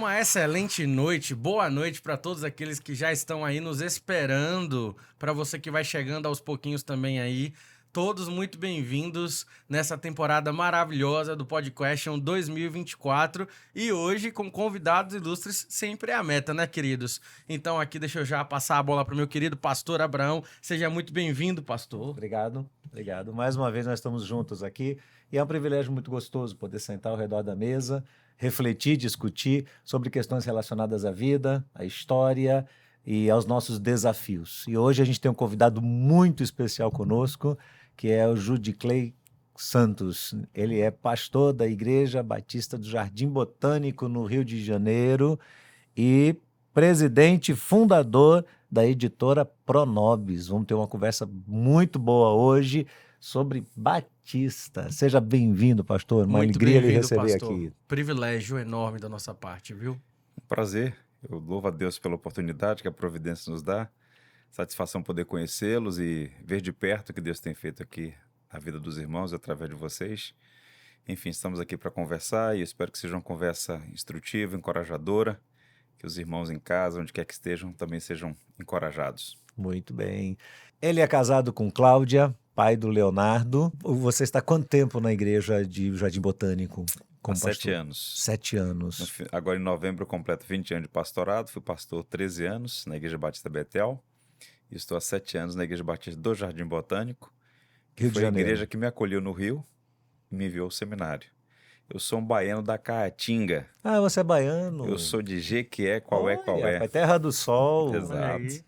Uma excelente noite, boa noite para todos aqueles que já estão aí nos esperando, para você que vai chegando aos pouquinhos também aí. Todos muito bem-vindos nessa temporada maravilhosa do Podcast 2024 e hoje com convidados ilustres sempre é a meta, né, queridos? Então aqui deixa eu já passar a bola para o meu querido pastor Abraão. Seja muito bem-vindo, pastor. Obrigado. Mais uma vez nós estamos juntos aqui e é um privilégio muito gostoso poder sentar ao redor da mesa, refletir, discutir sobre questões relacionadas à vida, à história e aos nossos desafios. E hoje a gente tem um convidado muito especial conosco, que é o Judicley Santos. Ele é pastor da Igreja Batista do Jardim Botânico, no Rio de Janeiro, e presidente e fundador da editora Pronobis. Vamos ter uma conversa muito boa hoje sobre Batista. Seja bem-vindo, pastor. Uma Muito alegria lhe bem-vindo, receber pastor. aqui. Privilégio enorme da nossa parte, viu? Prazer, eu louvo a Deus pela oportunidade que a providência nos dá, satisfação poder conhecê-los e ver de perto o que Deus tem feito aqui na vida dos irmãos através de vocês. Enfim, estamos aqui para conversar e eu espero que seja uma conversa instrutiva, encorajadora, que os irmãos em casa, onde quer que estejam, também sejam encorajados. Muito bem. Ele é casado com Cláudia, pai do Leonardo. Você está há quanto tempo na igreja de Jardim Botânico? Há 7 anos. 7 anos. Agora em novembro eu completo 20 anos de pastorado, fui pastor 13 anos na Igreja Batista Betel e estou há 7 anos na Igreja Batista do Jardim Botânico, que Rio de foi a Janeiro. igreja que me acolheu no Rio e me enviou ao seminário. Eu sou um baiano da Caatinga. Ah, você é baiano. Eu sou de Jequié, qual é. Pai, Terra do Sol. Exato.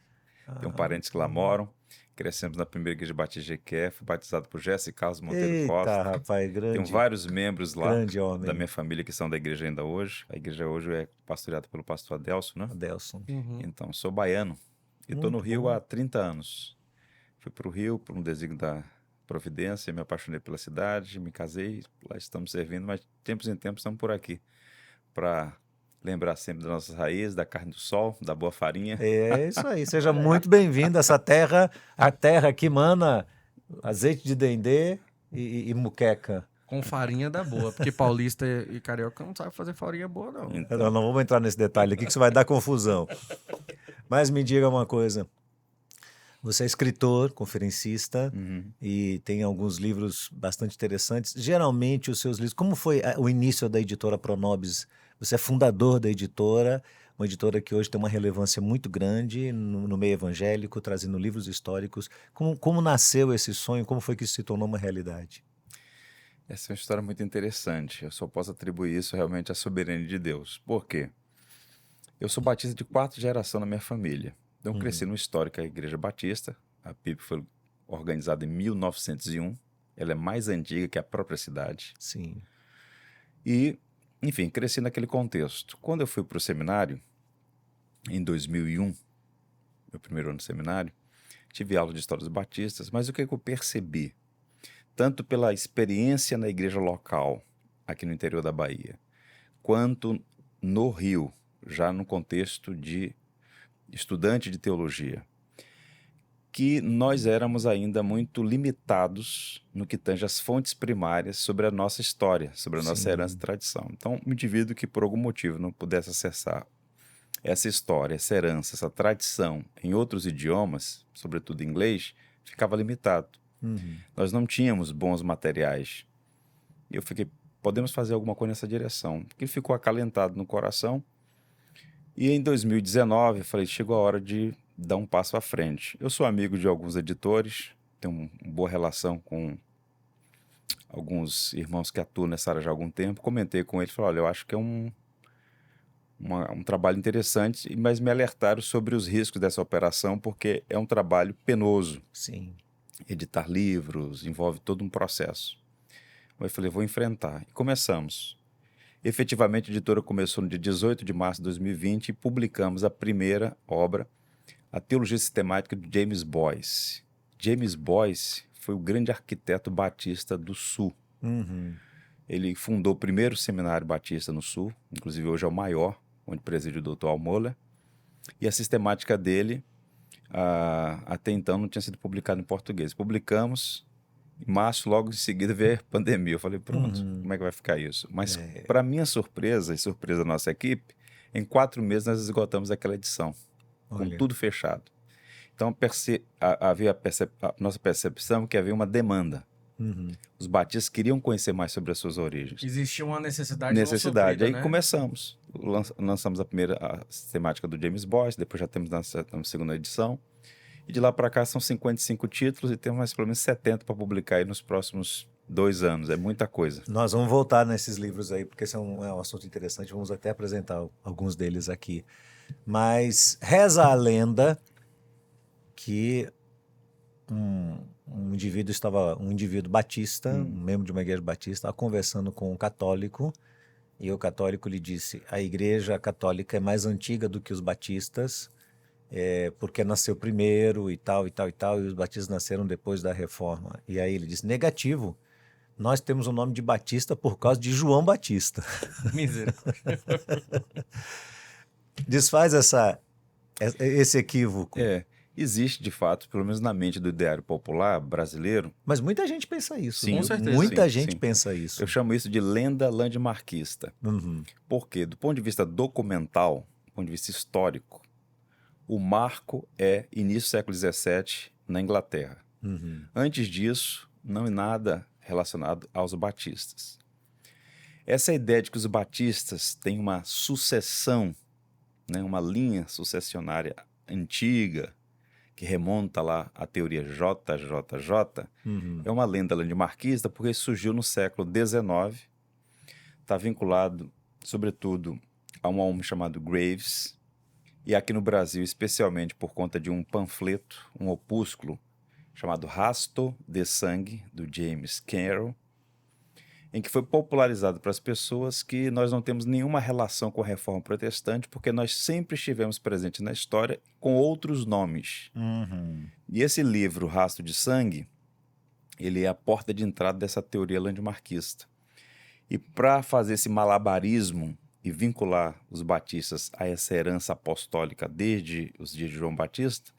Tenho parentes que lá moram. Crescemos na primeira igreja Batista de Jequié. Fui batizado por Jesse e Carlos Monteiro Eita, Costa. rapaz, grande. Tenho vários membros lá grande homem. da minha família que são da igreja ainda hoje. A igreja hoje é pastoreada pelo pastor Adelson, né? Adelson. Então, sou baiano. E estou no Rio há 30 anos. Fui para o Rio por um desígnio da Providência, me apaixonei pela cidade, me casei, lá estamos servindo, mas de tempos em tempos estamos por aqui para lembrar sempre das nossas raízes, da carne do sol, da boa farinha. É isso aí, seja muito bem-vindo a essa terra, a terra que mana azeite de dendê e muqueca. Com farinha da boa, porque paulista e carioca não sabem fazer farinha boa, não. Então, não vamos entrar nesse detalhe aqui que isso vai dar confusão. Mas me diga uma coisa, você é escritor, conferencista e tem alguns livros bastante interessantes. Geralmente os seus livros, como foi o início da editora Pronobis? Você é fundador da editora, uma editora que hoje tem uma relevância muito grande no meio evangélico, trazendo livros históricos. Como nasceu esse sonho? Como foi que isso se tornou uma realidade? Essa é uma história muito interessante. Eu só posso atribuir isso realmente à soberania de Deus. Por quê? Eu sou batista de 4ª geração na minha família. Então, cresci numa histórica Igreja Batista. A PIB foi organizada em 1901. Ela é mais antiga que a própria cidade. Sim. E, enfim, cresci naquele contexto. Quando eu fui para o seminário, em 2001, meu primeiro ano de seminário, tive aula de histórias batistas, mas o que eu percebi? Tanto pela experiência na igreja local, aqui no interior da Bahia, quanto no Rio, já no contexto de estudante de teologia, que nós éramos ainda muito limitados no que tange as fontes primárias sobre a nossa história, sobre a nossa herança e tradição. Então, um indivíduo que por algum motivo não pudesse acessar essa história, essa herança, essa tradição em outros idiomas, sobretudo em inglês, ficava limitado. Nós não tínhamos bons materiais. E eu fiquei, podemos fazer alguma coisa nessa direção. Porque ficou acalentado no coração. E em 2019, eu falei, chegou a hora de dar um passo à frente. Eu sou amigo de alguns editores, tenho uma boa relação com alguns irmãos que atuam nessa área já há algum tempo. Comentei com eles, falei, olha, eu acho que é um trabalho interessante, mas me alertaram sobre os riscos dessa operação, porque é um trabalho penoso. Sim. Editar livros, envolve todo um processo. Eu falei, vou enfrentar. E começamos. Efetivamente, a editora começou no dia 18 de março de 2020 e publicamos a primeira obra, A Teologia Sistemática de James Boyce. James Boyce foi o grande arquiteto batista do Sul. Ele fundou o primeiro seminário batista no Sul, inclusive hoje é o maior, onde preside o Dr. Al Mohler. E a sistemática dele, até então, não tinha sido publicada em português. Publicamos, em março, logo em seguida veio a pandemia. Eu falei, pronto, como é que vai ficar isso? Mas, para minha surpresa e surpresa da nossa equipe, Em 4 meses nós esgotamos aquela edição, com Olha. tudo fechado. Então havia a nossa percepção que havia uma demanda. Uhum. Os batistas queriam conhecer mais sobre as suas origens. Existia uma necessidade não Necessidade. suprida, Aí né? começamos. Lançamos a sistemática do James Boyce, depois já temos na segunda edição. E de lá para cá são 55 títulos e temos mais pelo menos 70 para publicar aí nos próximos 2 anos. É muita coisa. Nós vamos voltar nesses livros aí, porque esse é um assunto interessante. Vamos até apresentar alguns deles aqui. Mas reza a lenda que um indivíduo batista, um membro de uma igreja batista, estava conversando com um católico, e o católico lhe disse: a igreja católica é mais antiga do que os batistas, porque nasceu primeiro e tal, e tal, e tal, e os batistas nasceram depois da reforma. E aí ele disse: negativo, nós temos o nome de Batista por causa de João Batista. Misericórdia. Desfaz esse equívoco. Existe, de fato, pelo menos na mente do ideário popular brasileiro. Mas muita gente pensa isso. Sim, com certeza. Muita sim, gente sim. pensa isso. Eu chamo isso de lenda landmarquista. Uhum. Porque, do ponto de vista documental, do ponto de vista histórico, o marco é início do século XVII na Inglaterra. Uhum. Antes disso, não é nada relacionado aos batistas. Essa ideia de que os batistas têm uma sucessão, né, uma linha sucessionária antiga, que remonta lá à teoria JJJ, Uhum. é uma lenda landmarquista porque isso surgiu no século XIX, está vinculado, sobretudo, a um homem chamado Graves, e aqui no Brasil, especialmente por conta de um panfleto, um opúsculo, chamado Rasto de Sangue, do James Carroll, em que foi popularizado para as pessoas que nós não temos nenhuma relação com a Reforma Protestante, porque nós sempre estivemos presentes na história com outros nomes. Uhum. E esse livro, Rasto de Sangue, ele é a porta de entrada dessa teoria landmarquista. E para fazer esse malabarismo e vincular os batistas a essa herança apostólica desde os dias de João Batista,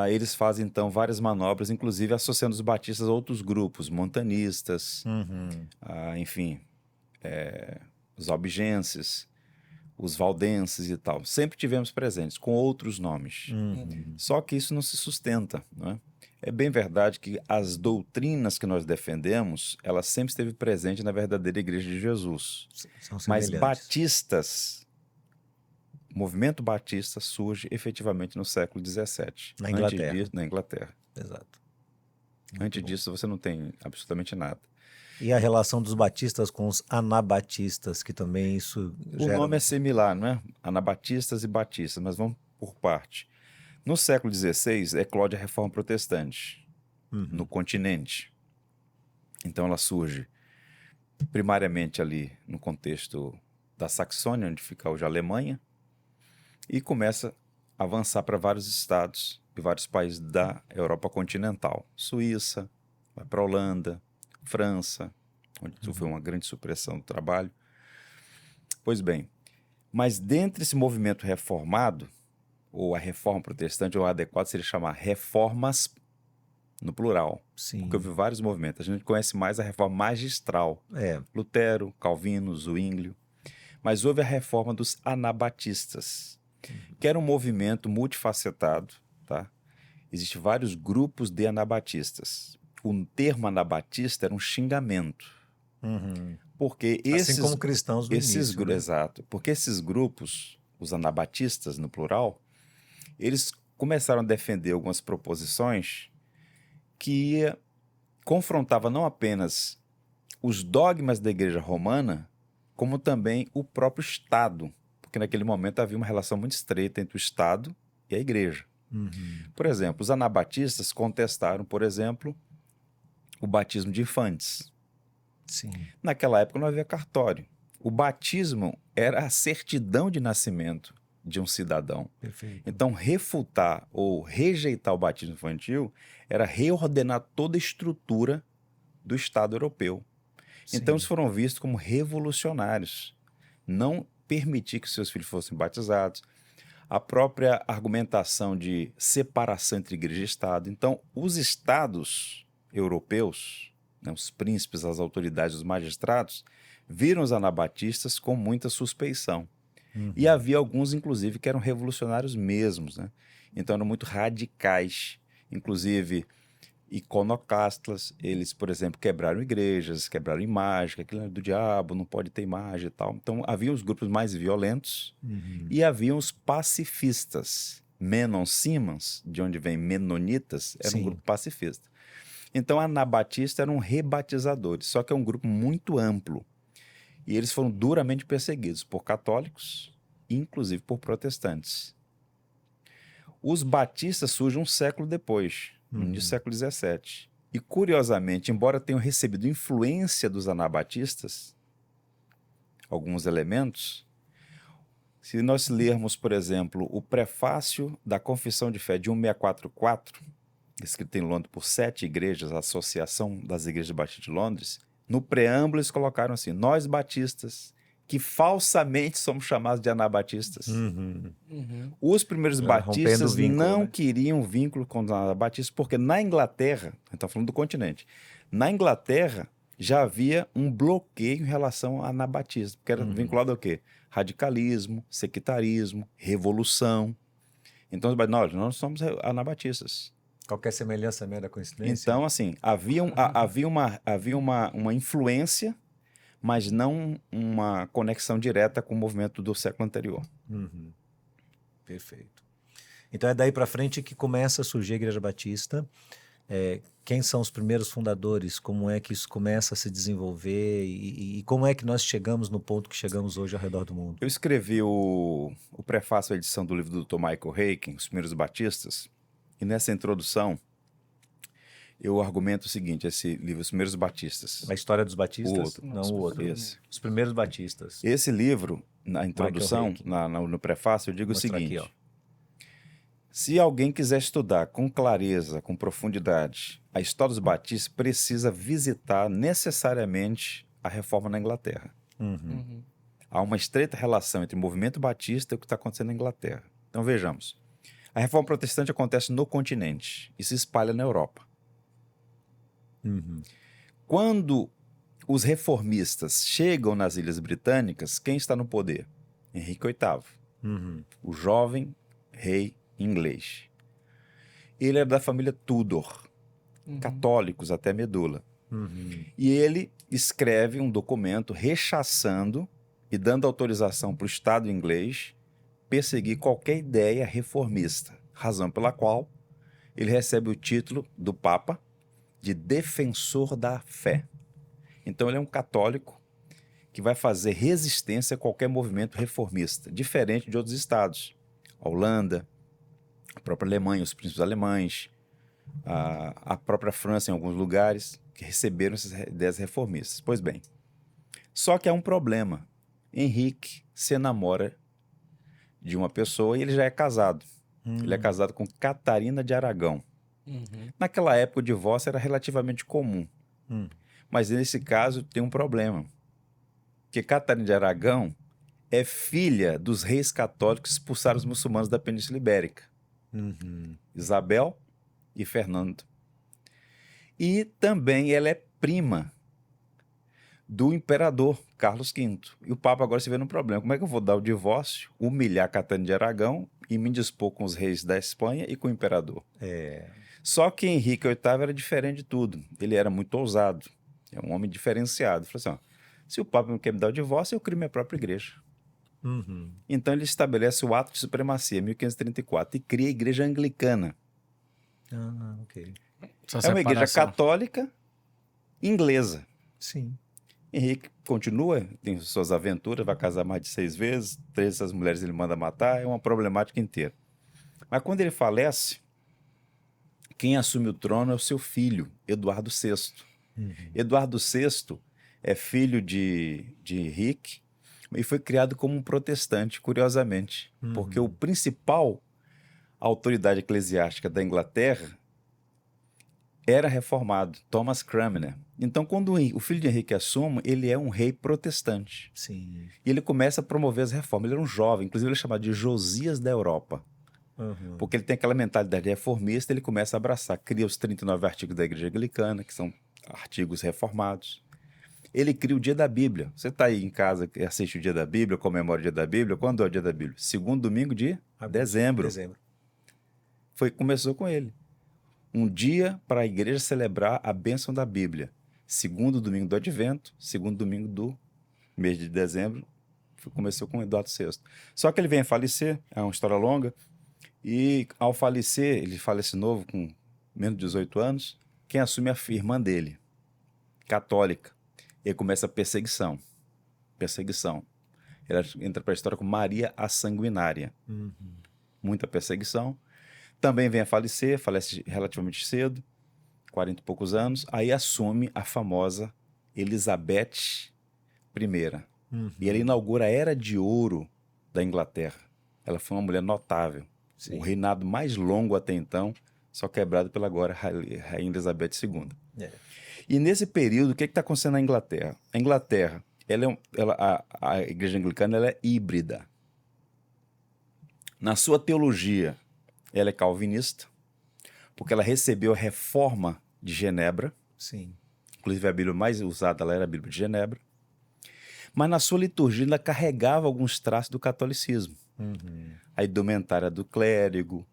eles fazem, então, várias manobras, inclusive associando os batistas a outros grupos, montanistas, Uhum. enfim, os albigenses, os valdenses e tal. Sempre tivemos presentes, com outros nomes. Uhum. Só que isso não se sustenta, não é? É bem verdade que as doutrinas que nós defendemos, ela sempre esteve presente na verdadeira Igreja de Jesus. São Mas semelhantes. batistas, o movimento batista surge efetivamente no século XVII. Na Inglaterra. Antes disso, na Inglaterra. Exato. Antes disso, você não tem absolutamente nada. E a relação dos batistas com os anabatistas, que também isso O nome é similar, não é? Anabatistas e batistas, mas vamos por parte. No século XVI, eclode a Reforma Protestante no continente. Então ela surge primariamente ali no contexto da Saxônia, onde fica hoje a Alemanha, e começa a avançar para vários estados e vários países da Europa continental. Suíça, vai para a Holanda, França, onde foi uma grande supressão do trabalho. Pois bem, mas dentro desse movimento reformado, ou a reforma protestante, ou adequado seria chamar reformas no plural, Sim. porque houve vários movimentos. A gente conhece mais a reforma magistral, Lutero, Calvino, Zwinglio, mas houve a reforma dos anabatistas, que era um movimento multifacetado, tá? Existem vários grupos de anabatistas. O termo anabatista era um xingamento, porque assim como cristãos do início, né? Exato, porque esses grupos, os anabatistas no plural, eles começaram a defender algumas proposições que confrontavam não apenas os dogmas da Igreja Romana, como também o próprio Estado, porque naquele momento havia uma relação muito estreita entre o Estado e a Igreja. Por exemplo, os anabatistas contestaram, por exemplo, o batismo de infantes. Sim. Naquela época não havia cartório. O batismo era a certidão de nascimento de um cidadão. Perfeito. Então, refutar ou rejeitar o batismo infantil era reordenar toda a estrutura do Estado europeu. Sim. Então, eles foram vistos como revolucionários. Não permitir que seus filhos fossem batizados. A própria argumentação de separação entre igreja e Estado. Então, os estados europeus, né, os príncipes, as autoridades, os magistrados, viram os anabatistas com muita suspeição. E havia alguns, inclusive, que eram revolucionários mesmos, né? Então eram muito radicais, inclusive iconoclastas. Eles, por exemplo, quebraram igrejas, quebraram imagem, que aquilo é do diabo, não pode ter imagem e tal. Então havia os grupos mais violentos e havia os pacifistas. Menon Simmons, de onde vem Menonitas, era um Sim. grupo pacifista. Então, a Anabatista eram rebatizadores, só que é um grupo muito amplo. E eles foram duramente perseguidos por católicos, inclusive por protestantes. Os batistas surgem um século depois, no início do século XVII. E, curiosamente, embora tenham recebido influência dos anabatistas, alguns elementos, se nós lermos, por exemplo, o prefácio da Confissão de Fé de 1644, escrito em Londres por 7 igrejas, a Associação das Igrejas Batistas de Londres, no preâmbulo eles colocaram assim: nós batistas, que falsamente somos chamados de anabatistas. Os primeiros Rompendo batistas o vínculo, não né? queriam vínculo com os anabatistas, porque na Inglaterra, a gente está falando do continente, na Inglaterra já havia um bloqueio em relação a anabatistas, porque era vinculado ao quê? Radicalismo, sectarismo, revolução. Então, nós não somos anabatistas. Qualquer semelhança é mera coincidência? Então, assim, havia uma influência, mas não uma conexão direta com o movimento do século anterior. Perfeito. Então é daí para frente que começa a surgir a Igreja Batista. Quem são os primeiros fundadores? Como é que isso começa a se desenvolver? E como é que nós chegamos no ponto que chegamos hoje ao redor do mundo? Eu escrevi o prefácio à edição do livro do Dr. Michael Haykin, Os Primeiros Batistas, e nessa introdução eu argumento o seguinte: esse livro, Os Primeiros Batistas. A história dos batistas? O outro. Não, o outro. Esse. Os primeiros batistas. Esse livro, na introdução, Haykin. no prefácio, eu digo o Vou mostrar seguinte: aqui, ó. se alguém quiser estudar com clareza, com profundidade, a história dos batistas, precisa visitar necessariamente a reforma na Inglaterra. Há uma estreita relação entre o movimento batista e o que está acontecendo na Inglaterra. Então vejamos. A reforma protestante acontece no continente e se espalha na Europa. Quando os reformistas chegam nas Ilhas Britânicas, quem está no poder? Henrique VIII, o jovem rei inglês. Ele era da família Tudor, católicos até medula. E ele escreve um documento rechaçando e dando autorização para o Estado inglês perseguir qualquer ideia reformista, razão pela qual ele recebe o título do Papa de defensor da fé. Então ele é um católico que vai fazer resistência a qualquer movimento reformista, diferente de outros estados. A Holanda, a própria Alemanha, os príncipes alemães, a própria França em alguns lugares, que receberam essas ideias reformistas. Pois bem, só que há um problema. Henrique se enamora de uma pessoa e ele já é casado. Ele é casado com Catarina de Aragão. Naquela época o divórcio era relativamente comum. Mas nesse caso tem um problema. Porque Catarina de Aragão é filha dos reis católicos que expulsaram os muçulmanos da Península Ibérica. Isabel e Fernando. E também ela é prima do imperador Carlos V. E o Papa agora se vê num problema. Como é que eu vou dar o divórcio, humilhar Catarina de Aragão e me indispor com os reis da Espanha e com o imperador? Só que Henrique VIII era diferente de tudo. Ele era muito ousado. É um homem diferenciado. Ele falou assim: ó, se o Papa não quer me dar o divórcio, eu crio minha própria igreja. Então ele estabelece o ato de supremacia, 1534, e cria a igreja anglicana. Ok. É uma igreja católica inglesa. Sim. Henrique continua, tem suas aventuras, vai casar mais de 6 vezes, 3 dessas mulheres ele manda matar, é uma problemática inteira. Mas quando ele falece, quem assume o trono é o seu filho, Eduardo VI. Eduardo VI é filho de Henrique e foi criado como um protestante, curiosamente, porque o principal autoridade eclesiástica da Inglaterra era reformado, Thomas Cranmer. Então, quando o filho de Henrique assume, ele é um rei protestante. Sim. E ele começa a promover as reformas. Ele era um jovem, inclusive ele é chamado de Josias da Europa. Porque ele tem aquela mentalidade reformista, ele começa a abraçar, cria os 39 artigos da Igreja Anglicana, que são artigos reformados. Ele cria o Dia da Bíblia. Você está aí em casa, assiste o Dia da Bíblia, comemora o Dia da Bíblia. Quando é o Dia da Bíblia? Segundo domingo de dezembro. Começou com ele. Um dia para a igreja celebrar a bênção da Bíblia. Segundo domingo do Advento, segundo domingo do mês de dezembro, começou com Eduardo VI. Só que ele vem a falecer, é uma história longa, e ao falecer, ele falece novo, com menos de 18 anos, quem assume é a irmã dele, católica. E aí começa a perseguição. Ela entra para a história como Maria a Sanguinária. Muita perseguição. Também vem a falecer, falece relativamente cedo, 40 e poucos anos, aí assume a famosa Elizabeth I. E ela inaugura a Era de Ouro da Inglaterra. Ela foi uma mulher notável. Sim. O reinado mais longo até então, só quebrado pela agora Rainha Elizabeth II. E nesse período, o que está acontecendo na Inglaterra? A Inglaterra, a igreja anglicana, ela é híbrida. Na sua teologia, ela é calvinista, porque ela recebeu a reforma de Genebra. Sim. Inclusive, a Bíblia mais usada lá era a Bíblia de Genebra. Mas na sua liturgia, ela carregava alguns traços do catolicismo. A indumentária do clérigo,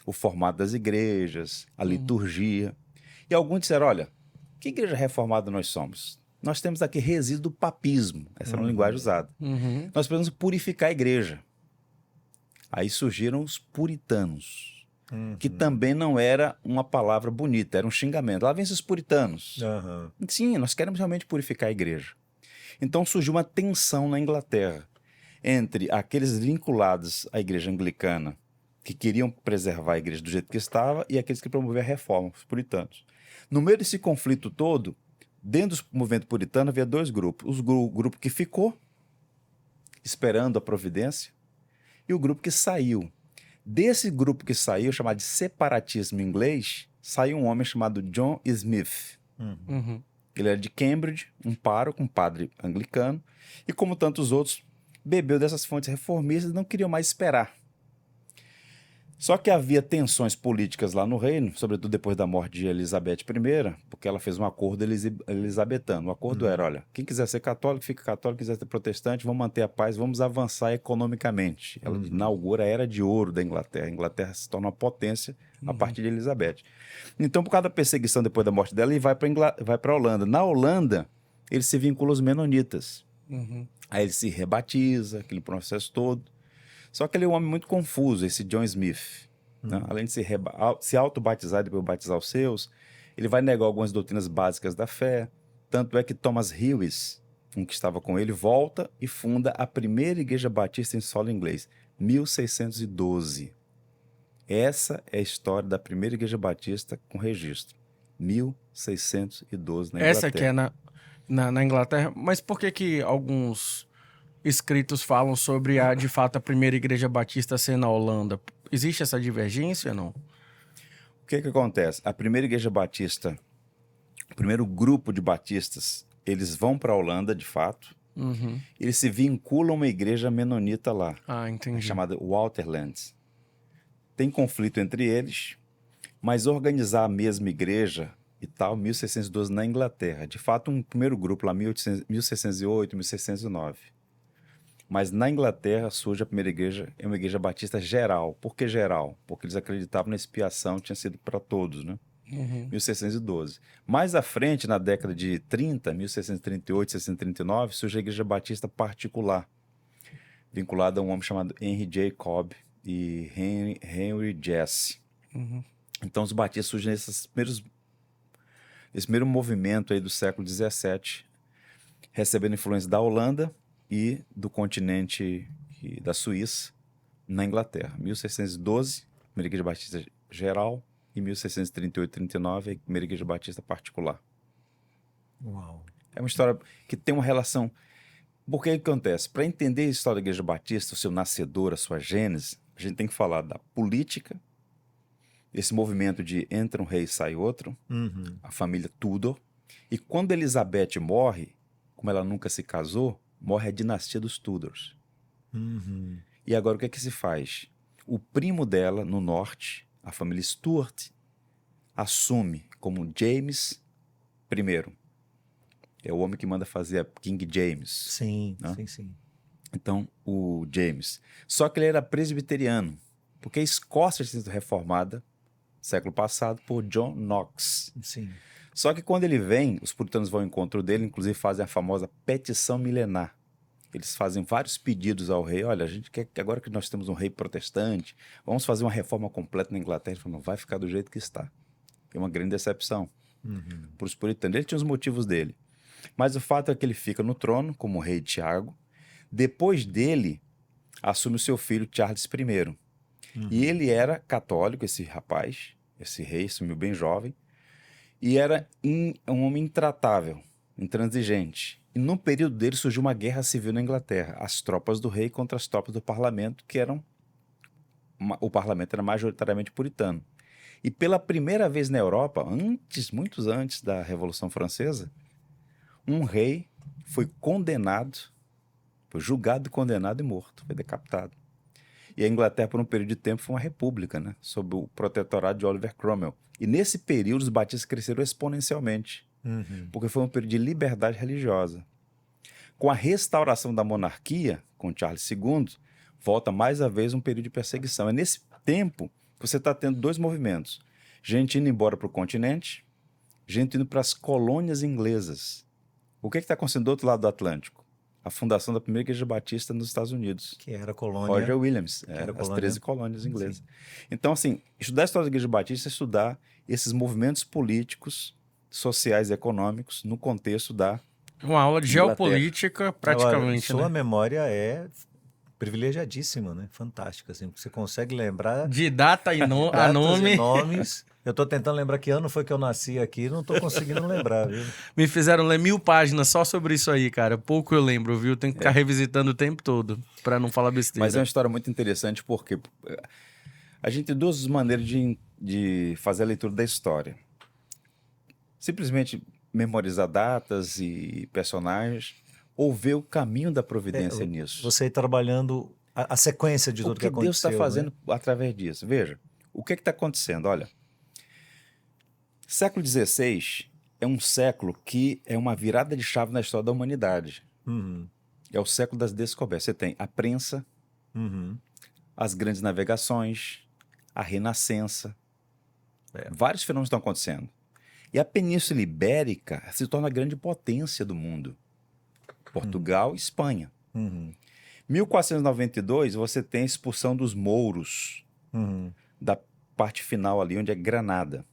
o formato das igrejas, a liturgia. E alguns disseram, olha, que igreja reformada nós somos? Nós temos aqui resíduo do papismo. Essa é uma linguagem usada. Nós precisamos purificar a igreja. Aí surgiram os puritanos, que também não era uma palavra bonita, era um xingamento. Lá vem esses puritanos. Sim, nós queremos realmente purificar a igreja. Então surgiu uma tensão na Inglaterra entre aqueles vinculados à igreja anglicana, que queriam preservar a igreja do jeito que estava, e aqueles que promoviam a reforma, os puritanos. No meio desse conflito todo, dentro do movimento puritano, havia dois grupos. O grupo que ficou, esperando a providência, e o grupo que saiu. Desse grupo que saiu, chamado de separatismo em inglês, saiu um homem chamado John Smith. Ele era de Cambridge, um pároco, um padre anglicano, e como tantos outros, bebeu dessas fontes reformistas e não queriam mais esperar. Só que havia tensões políticas lá no reino, sobretudo depois da morte de Elizabeth I, porque ela fez um acordo elisabetano. O acordo era, olha, quem quiser ser católico, fica católico, quem quiser ser protestante, vamos manter a paz, vamos avançar economicamente. Ela inaugura a Era de Ouro da Inglaterra. A Inglaterra se torna uma potência a partir de Elizabeth. Então, por causa da perseguição depois da morte dela, ele vai para a Holanda. Na Holanda, ele se vincula aos menonitas. Aí ele se rebatiza, aquele processo todo. Só que ele é um homem muito confuso, esse John Smith. Né? Além de se auto-batizar e depois batizar os seus, ele vai negar algumas doutrinas básicas da fé. Tanto é que Thomas Hewes, um que estava com ele, volta e funda a primeira igreja batista em solo inglês, 1612. Essa é a história da primeira igreja batista com registro. 1612 na Inglaterra. Essa que é na Inglaterra. Mas por que alguns escritos falam sobre, de fato, a primeira igreja batista ser na Holanda? Existe essa divergência ou não? O que acontece? A primeira igreja batista, o primeiro grupo de batistas, eles vão para a Holanda, de fato. Eles se vinculam a uma igreja menonita lá. Entendi. Chamada Waterland. Tem conflito entre eles, mas organizar a mesma igreja e tal, 1612 na Inglaterra. De fato, um primeiro grupo lá, 1608, 1609. Mas na Inglaterra surge a primeira igreja, é uma igreja batista geral. Por que geral? Porque eles acreditavam na expiação, tinha sido para todos, né? 1612. Mais à frente, na década de 30, 1638, 1639, surge a igreja batista particular, vinculada a um homem chamado Henry J. Cobb e Henry Jesse. Então os batistas surgem nesse primeiro movimento aí do século XVII, recebendo influência da Holanda e do continente e da Suíça na Inglaterra. 1612, primeira igreja batista geral, e 1638, 39, a primeira igreja batista particular. Uau. É uma história que tem uma relação. Porque o que acontece? Para entender a história da igreja batista, o seu nascedor, a sua gênese, a gente tem que falar da política, esse movimento de entra um rei e sai outro, a família Tudor. E quando Elizabeth morre, como ela nunca se casou, morre a dinastia dos Tudors. E agora o que é que se faz? O primo dela, no norte, a família Stuart, assume como James I. É o homem que manda fazer a King James. Sim, né? sim. Então, o James. Só que ele era presbiteriano, porque a Escócia tinha sido reformada, século passado, por John Knox. Sim. Só que quando ele vem, os puritanos vão ao encontro dele, inclusive fazem a famosa petição milenar. Eles fazem vários pedidos ao rei. Olha, a gente quer que agora que nós temos um rei protestante, vamos fazer uma reforma completa na Inglaterra. Ele falou, não vai ficar do jeito que está. É uma grande decepção para os puritanos. Ele tinha os motivos dele. Mas o fato é que ele fica no trono como rei Tiago. Depois dele, assume o seu filho Charles I. E ele era católico, esse rapaz, esse rei, assumiu bem jovem, e era um homem intratável, intransigente. E no período dele surgiu uma guerra civil na Inglaterra, as tropas do rei contra as tropas do parlamento, que eram... O parlamento era majoritariamente puritano. E pela primeira vez na Europa, muitos antes da Revolução Francesa, um rei foi condenado, foi julgado, condenado e morto, foi decapitado. E a Inglaterra, por um período de tempo, foi uma república, né? Sob o protetorado de Oliver Cromwell. E nesse período, os batistas cresceram exponencialmente, porque foi um período de liberdade religiosa. Com a restauração da monarquia, com Charles II, volta mais uma vez um período de perseguição. É nesse tempo que você está tendo dois movimentos. Gente indo embora para o continente, gente indo para as colônias inglesas. O que está acontecendo do outro lado do Atlântico? A fundação da primeira igreja batista nos Estados Unidos. Que era a colônia. Roger Williams, era as colônia. 13 colônias inglesas. Sim. Então, assim, estudar a história da igreja batista é estudar esses movimentos políticos, sociais e econômicos no contexto da Uma aula de Inglaterra. Geopolítica, praticamente, Agora, sua né? memória é privilegiadíssima, né? Fantástica, assim. Você consegue lembrar De data e a datas nome. e nomes. Eu tô tentando lembrar que ano foi que eu nasci aqui, não tô conseguindo lembrar, viu? Me fizeram ler 1000 páginas só sobre isso aí, cara. Pouco eu lembro, viu? Tenho que ficar revisitando o tempo todo pra não falar besteira. Mas é uma história muito interessante porque a gente tem duas maneiras de fazer a leitura da história. Simplesmente memorizar datas e personagens ou ver o caminho da providência nisso. Você trabalhando a sequência de tudo que aconteceu. O que Deus está fazendo através disso. Veja, o que está acontecendo? Olha, século XVI é um século que é uma virada de chave na história da humanidade. É o século das descobertas. Você tem a prensa, as grandes navegações, a renascença. Vários fenômenos estão acontecendo. E a Península Ibérica se torna a grande potência do mundo. Portugal e Espanha. 1492, você tem a expulsão dos mouros da parte final ali, onde é Granada.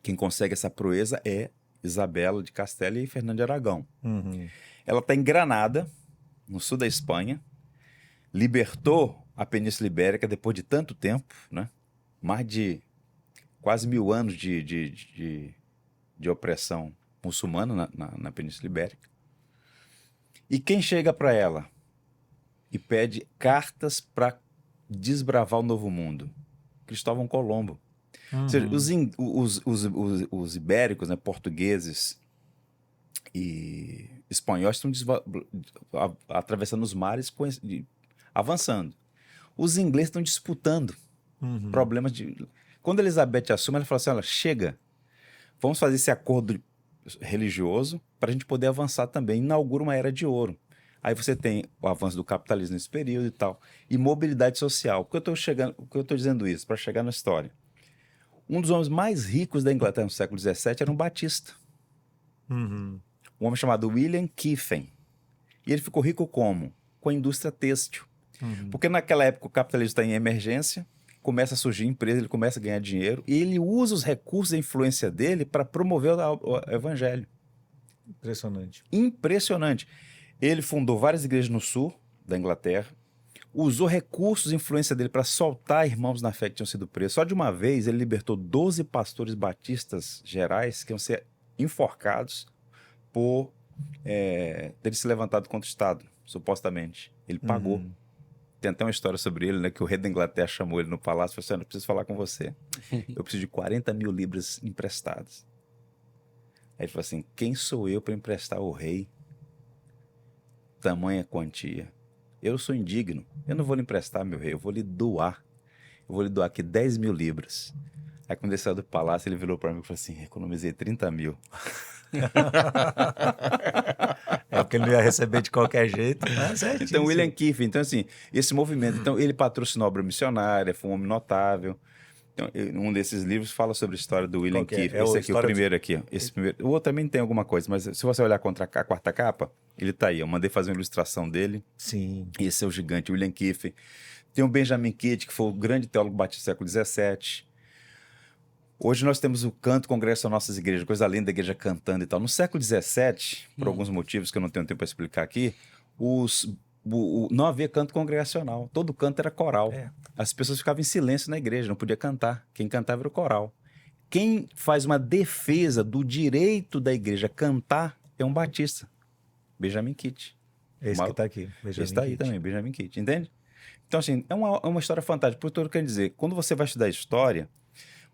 Quem consegue essa proeza é Isabela de Castela e Fernando de Aragão. Ela está em Granada, no sul da Espanha, libertou a Península Ibérica depois de tanto tempo, né? Mais de quase 1000 anos de opressão muçulmana na Península Ibérica. E quem chega para ela e pede cartas para desbravar o novo mundo? Cristóvão Colombo. Ou seja, os ibéricos, né, portugueses e espanhóis estão atravessando os mares, avançando. Os ingleses estão disputando problemas de... Quando a Elizabeth assume, ela fala assim, olha, chega, vamos fazer esse acordo religioso para a gente poder avançar também. Inaugura uma era de ouro. Aí você tem o avanço do capitalismo nesse período e tal. E mobilidade social. Por que eu estou dizendo isso? Para chegar na história. Um dos homens mais ricos da Inglaterra no século XVII era um batista. Um homem chamado William Kiffen. E ele ficou rico como? Com a indústria têxtil. Porque naquela época o capitalismo está em emergência, começa a surgir empresa, ele começa a ganhar dinheiro e ele usa os recursos e a influência dele para promover o evangelho. Impressionante. Impressionante. Ele fundou várias igrejas no sul da Inglaterra, usou recursos e influência dele para soltar irmãos na fé que tinham sido presos. Só de uma vez ele libertou 12 pastores batistas gerais que iam ser enforcados por terem se levantado contra o Estado, supostamente. Ele pagou. Tem até uma história sobre ele, né, que o rei da Inglaterra chamou ele no palácio e falou assim, eu preciso falar com você. Eu preciso de 40 mil libras emprestadas. Aí ele falou assim, quem sou eu para emprestar ao rei tamanha quantia? Eu sou indigno. Eu não vou lhe emprestar, meu rei, eu vou lhe doar. Eu vou lhe doar aqui 10 mil libras. Aí quando ele saiu do palácio, ele virou para mim e falou assim, economizei 30 mil. É porque ele não ia receber de qualquer jeito, mas é Então, William Keefe, então assim, esse movimento, então ele patrocinou a obra missionária, foi um homem notável. Então, um desses livros fala sobre a história do William Qual que é? Keefe. É Esse o aqui, o História primeiro aqui. Ó. Esse primeiro. O outro também tem alguma coisa, mas se você olhar contra a quarta capa, ele tá aí. Eu mandei fazer uma ilustração dele. Sim. Esse é o gigante William Keefe. Tem o Benjamin Kidd, que foi o grande teólogo batista do século XVII. Hoje nós temos o canto congresso das nossas igrejas, coisa linda da igreja cantando e tal. No século XVII, por alguns motivos que eu não tenho tempo para explicar aqui, não havia canto congregacional. Todo canto era coral. É. As pessoas ficavam em silêncio na igreja, não podia cantar. Quem cantava era o coral. Quem faz uma defesa do direito da igreja cantar é um batista, Benjamin Kidd. Esse que está aqui. Esse está aí também, Benjamin Kidd, entende? Então, assim, é uma história fantástica. Por tudo que eu quero dizer, quando você vai estudar história,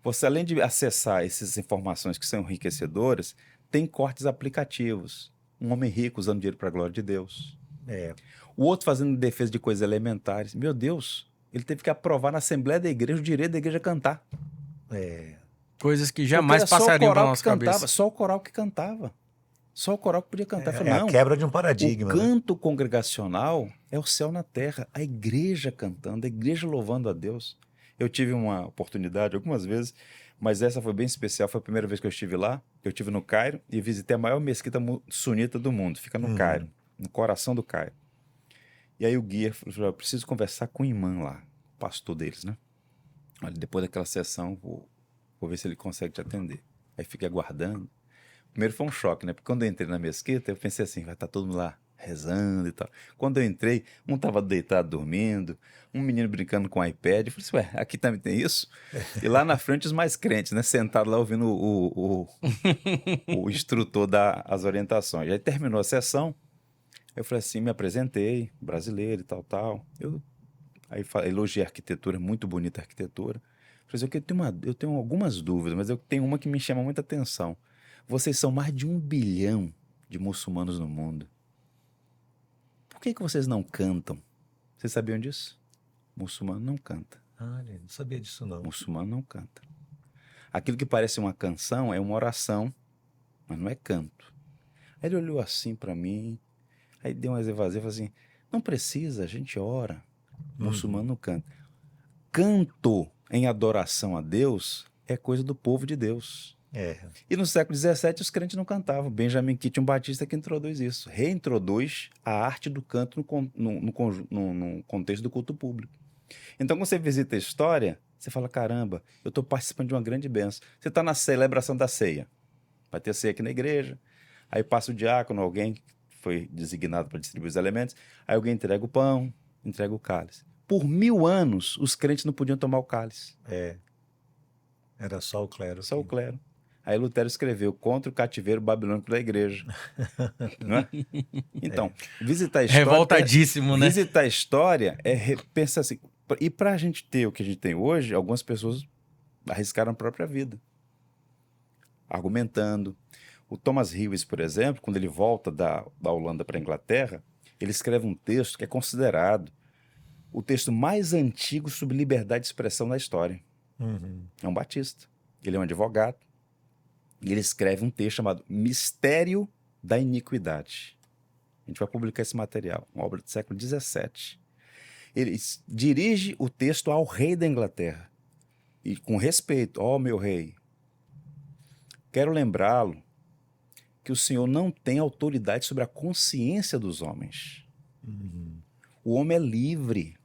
você, além de acessar essas informações que são enriquecedoras, tem cortes aplicativos. Um homem rico usando dinheiro para a glória de Deus. É. O outro fazendo defesa de coisas elementares. Meu Deus, ele teve que aprovar na Assembleia da Igreja o direito da igreja cantar. É. Coisas que jamais passariam pela nossa cabeça. Só o coral que cantava. Só o coral que podia cantar. Falei, A quebra de um paradigma. O canto congregacional é o céu na terra. A igreja cantando, a igreja louvando a Deus. Eu tive uma oportunidade algumas vezes, mas essa foi bem especial. Foi a primeira vez que eu estive lá. Eu estive no Cairo e visitei a maior mesquita sunita do mundo. Fica no Cairo, no coração do Cairo. E aí o guia falou, eu preciso conversar com o imã lá, o pastor deles, né? Olha, depois daquela sessão, vou ver se ele consegue te atender. Aí fiquei aguardando. Primeiro foi um choque, né? Porque quando eu entrei na mesquita, eu pensei assim, vai estar todo mundo lá rezando e tal. Quando eu entrei, um estava deitado dormindo, um menino brincando com o iPad. Eu falei assim, ué, aqui também tem isso? E lá na frente os mais crentes, né? Sentado lá ouvindo o instrutor dar as orientações. Aí terminou a sessão, eu falei assim, me apresentei, brasileiro e tal, tal. Aí elogiei a arquitetura, muito bonita a arquitetura. Falei assim, eu tenho algumas dúvidas, mas eu tenho uma que me chama muita atenção. Vocês são mais de 1 bilhão de muçulmanos no mundo. Por que vocês não cantam? Vocês sabiam disso? Muçulmano não canta. Olha, não sabia disso não. Muçulmano não canta. Aquilo que parece uma canção é uma oração, mas não é canto. Aí ele olhou assim para mim, aí deu umas evasivas, falou assim, não precisa, a gente ora. Muçulmano não canta. Canto em adoração a Deus é coisa do povo de Deus. É. E no século XVII os crentes não cantavam. Benjamin Kidd, um batista, que introduz isso. Reintroduz a arte do canto no contexto do culto público. Então, quando você visita a história, você fala, caramba, eu estou participando de uma grande bênção. Você está na celebração da ceia. Vai ter ceia aqui na igreja. Aí passa o diácono, alguém que foi designado para distribuir os elementos. Aí alguém entrega o pão, entrega o cálice. Por 1000 anos, os crentes não podiam tomar o cálice. É. Era só o clero. Só o clero. Aí Lutero escreveu contra o cativeiro babilônico da igreja. Não é? Então, visitar a história... Revoltadíssimo, né? Visitar a história é pensar assim... E para a gente ter o que a gente tem hoje, algumas pessoas arriscaram a própria vida. Argumentando. O Thomas Hewes, por exemplo, quando ele volta da Holanda para a Inglaterra, ele escreve um texto que é considerado o texto mais antigo sobre liberdade de expressão na história. É um batista. Ele é um advogado. E ele escreve um texto chamado Mistério da Iniquidade. A gente vai publicar esse material, uma obra do século XVII. Ele dirige o texto ao rei da Inglaterra. E com respeito, ó meu rei, quero lembrá-lo que o senhor não tem autoridade sobre a consciência dos homens. O homem é livre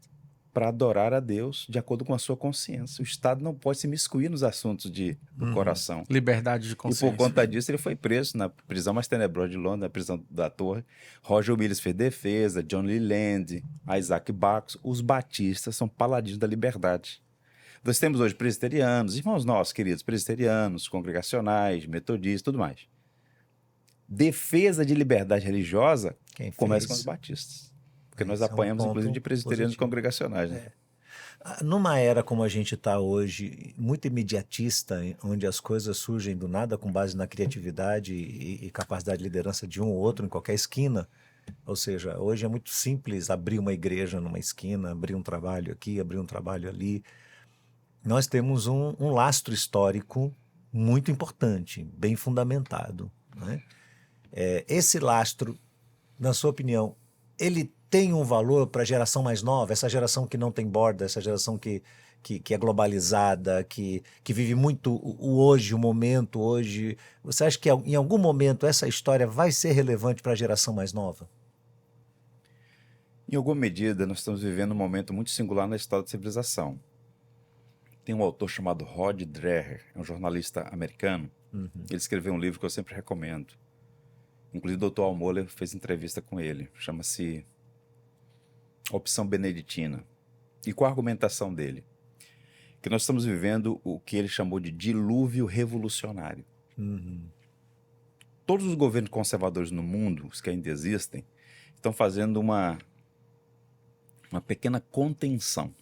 para adorar a Deus de acordo com a sua consciência. O Estado não pode se imiscuir nos assuntos do coração. Liberdade de consciência. E por conta disso ele foi preso na prisão mais tenebrosa de Londres, na prisão da Torre. Roger Willis fez defesa, John Leland, Isaac Backus. Os batistas são paladinos da liberdade. Nós temos hoje presbiterianos, irmãos nossos queridos, presbiterianos, congregacionais, metodistas, tudo mais. Defesa de liberdade religiosa começa com os batistas. Porque nós apanhamos, inclusive, de presbiterianos congregacionais. Né? Numa era como a gente está hoje, muito imediatista, onde as coisas surgem do nada com base na criatividade e capacidade de liderança de um ou outro em qualquer esquina, ou seja, hoje é muito simples abrir uma igreja numa esquina, abrir um trabalho aqui, abrir um trabalho ali. Nós temos um lastro histórico muito importante, bem fundamentado. né? Esse lastro, na sua opinião, ele tem um valor para a geração mais nova, essa geração que não tem borda, essa geração que é globalizada, que vive muito o hoje, o momento hoje. Você acha que em algum momento essa história vai ser relevante para a geração mais nova? Em alguma medida, nós estamos vivendo um momento muito singular na história da civilização. Tem um autor chamado Rod Dreher, é um jornalista americano. Ele escreveu um livro que eu sempre recomendo. Inclusive o Dr. Al Mohler fez entrevista com ele. Chama-se Opção Beneditina. E qual a argumentação dele? Que nós estamos vivendo o que ele chamou de dilúvio revolucionário. Todos os governos conservadores no mundo, os que ainda existem, estão fazendo uma pequena contenção.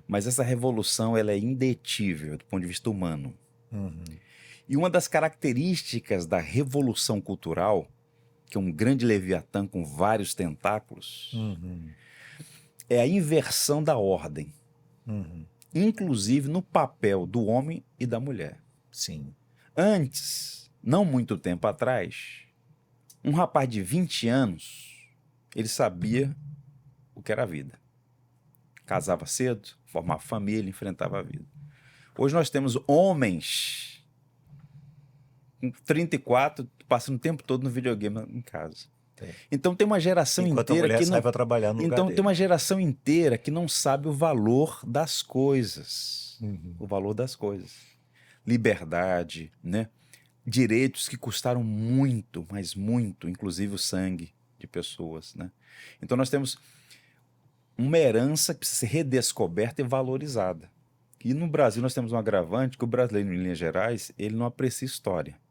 Mas essa revolução ela é indetível do ponto de vista humano. E uma das características da revolução cultural, que é um grande leviatã com vários tentáculos, é a inversão da ordem. Inclusive no papel do homem e da mulher. Sim. Antes, não muito tempo atrás, um rapaz de 20 anos, ele sabia o que era a vida. Casava cedo, formava família, enfrentava a vida. Hoje nós temos homens com 34 passando o tempo todo no videogame em casa. Então tem uma geração Enquanto inteira a mulher que sai não... para trabalhar no lugar Então dele. tem uma geração inteira que não sabe o valor das coisas. O valor das coisas. Liberdade, né? Direitos que custaram muito, mas muito, inclusive o sangue de pessoas, né? Então nós temos uma herança que precisa ser redescoberta e valorizada. E no Brasil nós temos um agravante que o brasileiro, em linhas gerais, ele não aprecia história.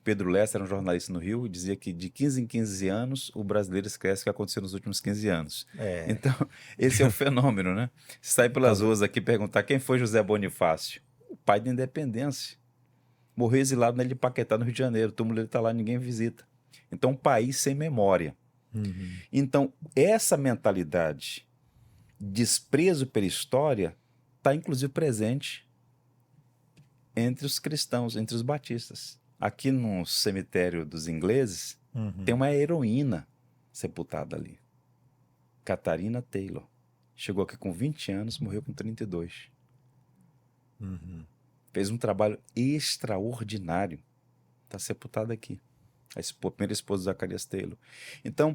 Pedro Lessa era um jornalista no Rio e dizia que de 15 em 15 anos o brasileiro esquece o que aconteceu nos últimos 15 anos. Então, esse é o fenômeno, né? Se sair pelas ruas aqui e perguntar quem foi José Bonifácio, o pai da independência. Morreu exilado na ilha de Paquetá, no Rio de Janeiro. O túmulo dele está lá, ninguém visita. Então, um país sem memória. Então, essa mentalidade, desprezo pela história, está inclusive presente entre os cristãos, entre os batistas. Aqui no cemitério dos ingleses, tem uma heroína sepultada ali. Catarina Taylor. Chegou aqui com 20 anos, morreu com 32. Fez um trabalho extraordinário. Está sepultada aqui. A primeira esposa de Zacarias Taylor. Então,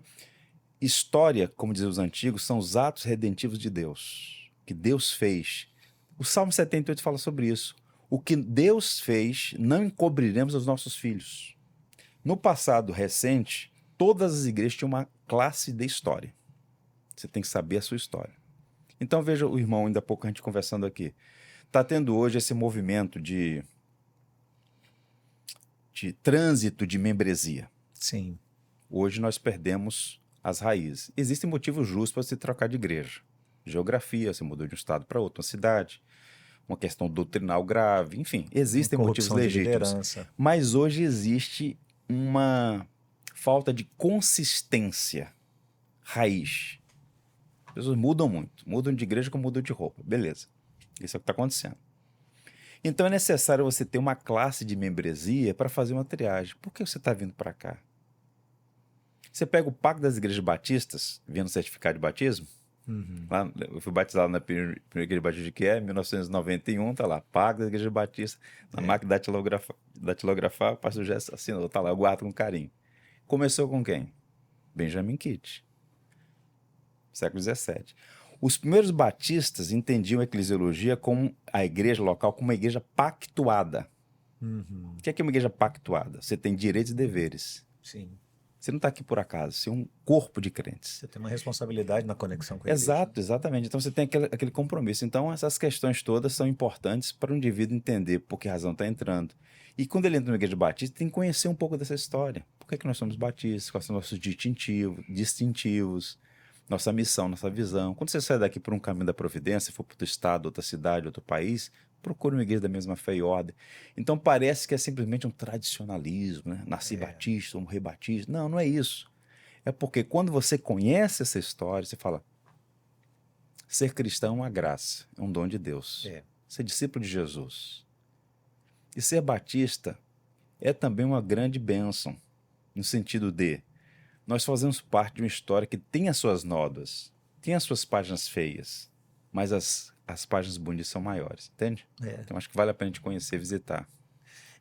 história, como diziam os antigos, são os atos redentivos de Deus. Que Deus fez. O Salmo 78 fala sobre isso. O que Deus fez, não encobriremos aos nossos filhos. No passado recente, todas as igrejas tinham uma classe de história. Você tem que saber a sua história. Então veja o irmão, ainda há pouco a gente conversando aqui. Está tendo hoje esse movimento de trânsito de membresia. Sim. Hoje nós perdemos as raízes. Existem motivos justos para se trocar de igreja. Geografia, você mudou de um estado para outro, uma cidade. Uma questão doutrinal grave, enfim, existem motivos legítimos. Mas hoje existe uma falta de consistência, raiz. As pessoas mudam muito, mudam de igreja como mudam de roupa, beleza. Isso é o que está acontecendo. Então é necessário você ter uma classe de membresia para fazer uma triagem. Por que você está vindo para cá? Você pega o Pacto das Igrejas Batistas, vendo o certificado de batismo, lá, eu fui batizado na primeira igreja batista que é, em 1991, tá lá, Pacto da Igreja Batista, na máquina datilografar, o pastor Jess assinou, tá lá, eu guardo com carinho. Começou com quem? Benjamin Kitt, século XVII. Os primeiros batistas entendiam a eclesiologia como a igreja local como uma igreja pactuada. O que é uma igreja pactuada? Você tem direitos e deveres. Sim. Você não está aqui por acaso, você é um corpo de crentes. Você tem uma responsabilidade na conexão com a igreja. Exato, exatamente. Então você tem aquele compromisso. Então essas questões todas são importantes para o indivíduo entender por que razão está entrando. E quando ele entra na igreja batista, tem que conhecer um pouco dessa história. Por que nós somos batistas? Quais são nossos distintivos, nossa missão, nossa visão. Quando você sai daqui por um caminho da providência, for para outro estado, outra cidade, outro país, procure uma igreja da mesma fé e ordem. Então parece que é simplesmente um tradicionalismo, né? Nasci batista, morrer batista. Não, não é isso. É porque quando você conhece essa história, você fala, ser cristão é uma graça, é um dom de Deus. Ser discípulo de Jesus. E ser batista é também uma grande bênção, no sentido de nós fazemos parte de uma história que tem as suas nódoas, tem as suas páginas feias, mas as páginas bonitas são maiores, entende? É. Então acho que vale a pena a gente conhecer, visitar.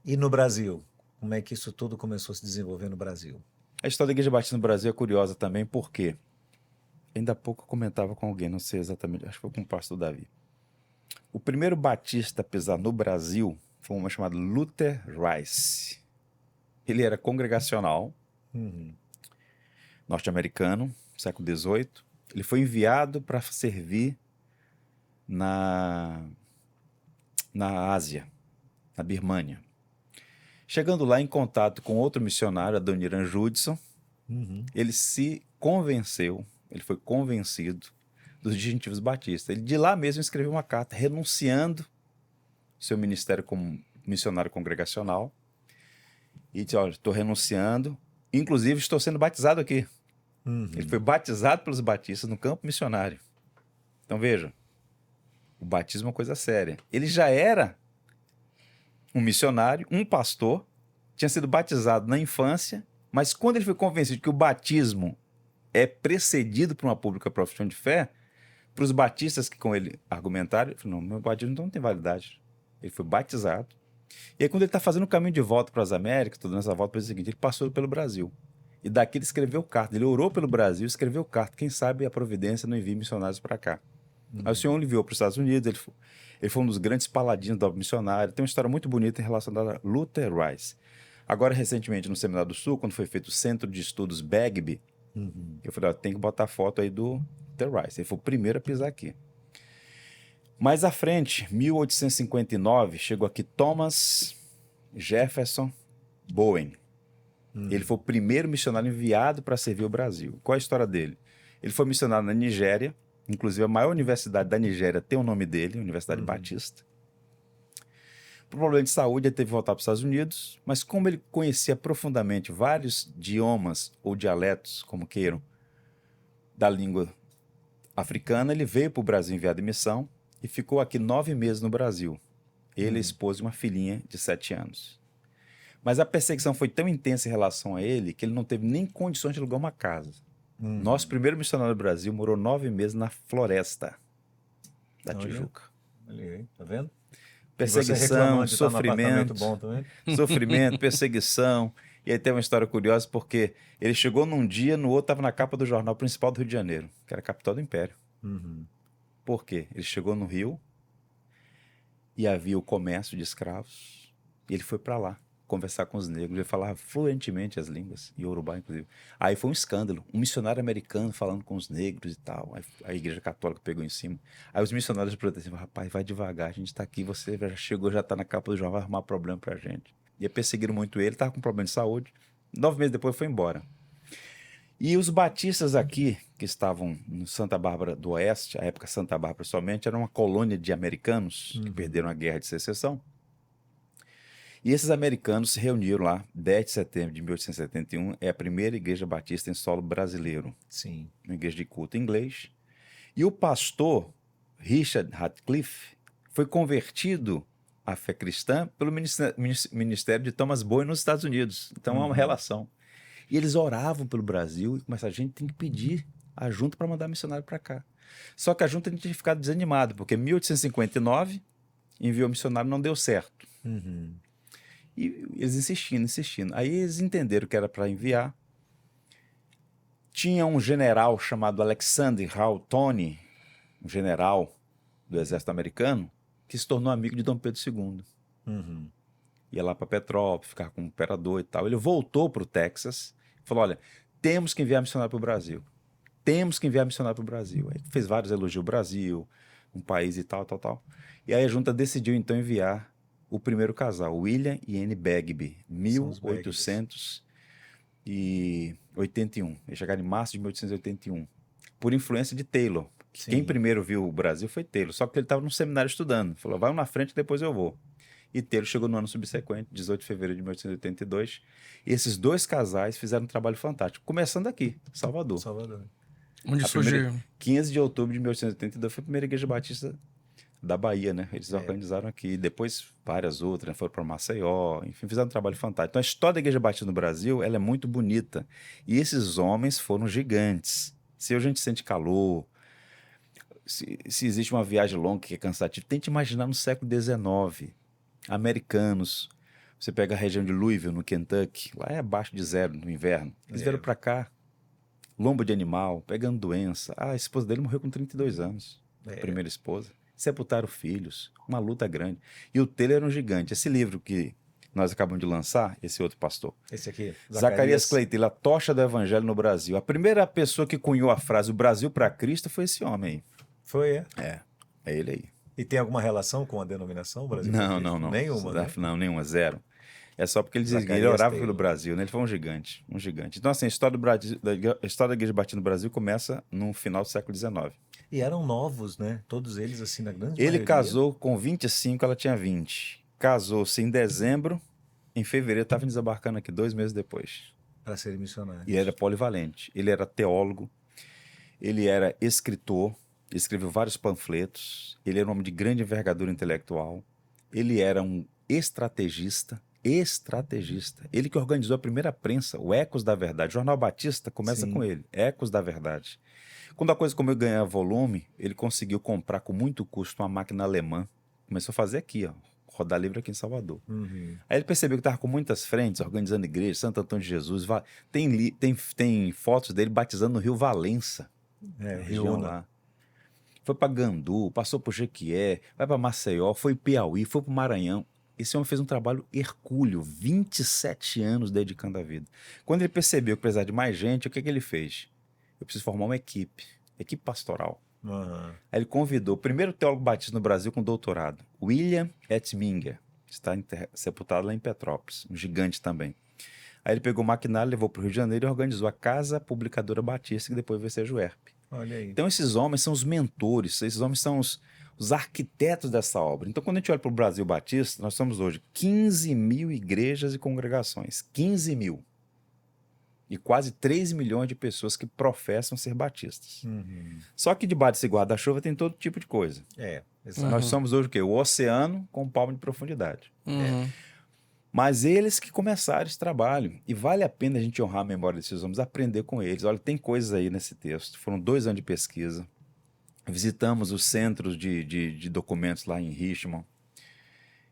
E no Brasil? Como é que isso tudo começou a se desenvolver no Brasil? A história da Igreja Batista no Brasil é curiosa também, porque ainda há pouco eu comentava com alguém, não sei exatamente, acho que foi com o pastor Davi. O primeiro batista a pisar no Brasil foi um chamado Luther Rice. Ele era congregacional, norte-americano, século XVIII. Ele foi enviado para servir na Ásia, na Birmânia. Chegando lá em contato com outro missionário, Adoniran Judson, ele se convenceu, ele foi convencido dos distintivos batistas. Ele de lá mesmo escreveu uma carta renunciando seu ministério como missionário congregacional e disse, olha, estou renunciando, inclusive estou sendo batizado aqui. Ele foi batizado pelos batistas no campo missionário. Então veja, o batismo é uma coisa séria. Ele já era um missionário, um pastor, tinha sido batizado na infância, mas quando ele foi convencido que o batismo é precedido por uma pública profissão de fé, para os batistas que com ele argumentaram, ele falou, não, meu batismo então não tem validade. Ele foi batizado. E aí quando ele está fazendo o caminho de volta para as Américas, toda essa volta, para o seguinte, ele passou pelo Brasil. E daqui ele escreveu carta, ele orou pelo Brasil, escreveu carta, quem sabe a providência não envia missionários para cá. Aí o Senhor enviou para os Estados Unidos, ele foi um dos grandes paladinos da obra missionária, tem uma história muito bonita em relação a Luther Rice. Agora, recentemente, no Seminário do Sul, quando foi feito o Centro de Estudos Bagby, eu falei, ó, tem que botar foto aí do Luther Rice. Ele foi o primeiro a pisar aqui. Mais à frente, 1859, chegou aqui Thomas Jefferson Bowen. Ele foi o primeiro missionário enviado para servir o Brasil. Qual é a história dele? Ele foi missionário na Nigéria, inclusive a maior universidade da Nigéria tem o nome dele, Universidade Batista. Por problema de saúde, ele teve que voltar para os Estados Unidos, mas como ele conhecia profundamente vários idiomas ou dialetos, como queiram, da língua africana, ele veio para o Brasil enviado em missão e ficou aqui 9 meses no Brasil. Ele, a esposa e uma filhinha de 7 anos. Mas a perseguição foi tão intensa em relação a ele que ele não teve nem condições de alugar uma casa. Nosso primeiro missionário do Brasil morou 9 meses na floresta da Tijuca. Olha aí, tá vendo? Perseguição, de estar num apartamento sofrimento, bom também? sofrimento, perseguição. E aí tem uma história curiosa porque ele chegou num dia, no outro estava na capa do jornal principal do Rio de Janeiro, que era a capital do Império. Por quê? Ele chegou no Rio e havia o comércio de escravos e ele foi para lá conversar com os negros. Ele falava fluentemente as línguas, iorubá inclusive. Aí foi um escândalo, um missionário americano falando com os negros e tal. Aí a igreja católica pegou em cima. Aí os missionários protestantes falaram, rapaz, vai devagar, a gente está aqui, você já chegou, já está na capa do jornal, vai arrumar problema pra gente. E perseguiram muito ele, estava com problema de saúde. 9 meses depois foi embora. E os batistas aqui, que estavam no Santa Bárbara do Oeste, a época Santa Bárbara somente, era uma colônia de americanos que perderam a Guerra de Secessão. E esses americanos se reuniram lá, 10 de setembro de 1871, é a primeira igreja batista em solo brasileiro. Sim. Uma igreja de culto em inglês. E o pastor Richard Radcliffe foi convertido à fé cristã pelo ministério de Thomas Bowen nos Estados Unidos. Então há uma relação. E eles oravam pelo Brasil e começaram, a gente tem que pedir a junta para mandar missionário para cá. Só que a junta tinha ficado desanimada, porque em 1859 enviou missionário, não deu certo. E eles insistindo. Aí eles entenderam que era para enviar. Tinha um general chamado Alexander Hall Tony, um general do exército americano, que se tornou amigo de Dom Pedro II. Ia lá para Petrópolis, ficar com o imperador e tal. Ele voltou para o Texas e falou, olha, temos que enviar missionário para o Brasil. Temos que enviar missionário para o Brasil. Aí fez vários elogios ao Brasil, um país e tal. E aí a junta decidiu então enviar o primeiro casal, William e Anne Bagby, 1881. Eles chegaram em março de 1881, por influência de Taylor. Quem primeiro viu o Brasil foi Taylor, só que ele estava num seminário estudando. Falou, vai na frente, depois eu vou. E Taylor chegou no ano subsequente, 18 de fevereiro de 1882. E esses 2 casais fizeram um trabalho fantástico, começando aqui, Salvador. Onde surgiu? 15 de outubro de 1882 foi a primeira igreja batista da Bahia, né? Eles organizaram aqui. Depois várias outras, né? Foram para Maceió, enfim, fizeram um trabalho fantástico. Então a história da Igreja Batista no Brasil, ela é muito bonita. E esses homens foram gigantes. Se hoje a gente sente calor, se existe uma viagem longa que é cansativa, tente imaginar no século XIX, americanos. Você pega a região de Louisville, no Kentucky, lá é abaixo de zero no inverno. Eles vieram para cá, lombo de animal, pegando doença. A esposa dele morreu com 32 anos, a primeira esposa. Sepultaram filhos, uma luta grande. E o Taylor era um gigante. Esse livro que nós acabamos de lançar, esse outro pastor. Esse aqui, Zacarias Clay Taylor, a tocha do evangelho no Brasil. A primeira pessoa que cunhou a frase "o Brasil para Cristo" foi esse homem aí. Foi, É ele aí. E tem alguma relação com a denominação Brasil para Não, Cristo? não, não. Nenhuma, né? Não, nenhuma, zero. É só porque ele dizia que ele Zacarias orava Taylor. pelo Brasil, né? Ele foi um gigante, um gigante. Então, assim, a história a história da Igreja Batista no Brasil começa no final do século XIX. E eram novos, né? Todos eles, assim, na grande Ele maioria. casou com 25, ela tinha 20. Casou-se em dezembro, em fevereiro estava desembarcando aqui 2 meses depois. Para serem missionários. E ele era polivalente. Ele era teólogo, ele era escritor, escreveu vários panfletos, ele era um homem de grande envergadura intelectual, ele era um estrategista. Ele que organizou a primeira prensa, o Ecos da Verdade. O Jornal Batista começa Sim. com ele, Ecos da Verdade. Quando a coisa começou a ganhar volume, ele conseguiu comprar com muito custo uma máquina alemã. Começou a fazer aqui, ó, rodar livro aqui em Salvador. Uhum. Aí ele percebeu que estava com muitas frentes, organizando igreja, Santo Antônio de Jesus. Tem fotos dele batizando no Rio Valença, região Riuna. lá. Foi para Gandu, passou por Jequié, vai para Maceió, foi Piauí, foi para o Maranhão. Esse homem fez um trabalho hercúleo, 27 anos dedicando a vida. Quando ele percebeu que precisava de mais gente, o que ele fez? Eu preciso formar uma equipe pastoral. Uhum. Aí ele convidou o primeiro teólogo batista no Brasil com doutorado, William Etminger, está sepultado lá em Petrópolis, um gigante também. Aí ele pegou o maquinário, levou para o Rio de Janeiro e organizou a Casa Publicadora Batista, que depois vai ser a Juerp. Olha aí. Então esses homens são os mentores, esses homens são os arquitetos dessa obra. Então quando a gente olha para o Brasil Batista, nós somos hoje 15 mil igrejas e congregações, 15 mil. E quase 3 milhões de pessoas que professam ser batistas. Uhum. Só que debaixo desse guarda-chuva tem todo tipo de coisa. Exato. Nós somos hoje o quê? O oceano com um palmo de profundidade. Uhum. Mas eles que começaram esse trabalho. E vale a pena a gente honrar a memória desses homens, aprender com eles. Olha, tem coisas aí nesse texto. Foram 2 anos de pesquisa. Visitamos os centros de documentos lá em Richmond.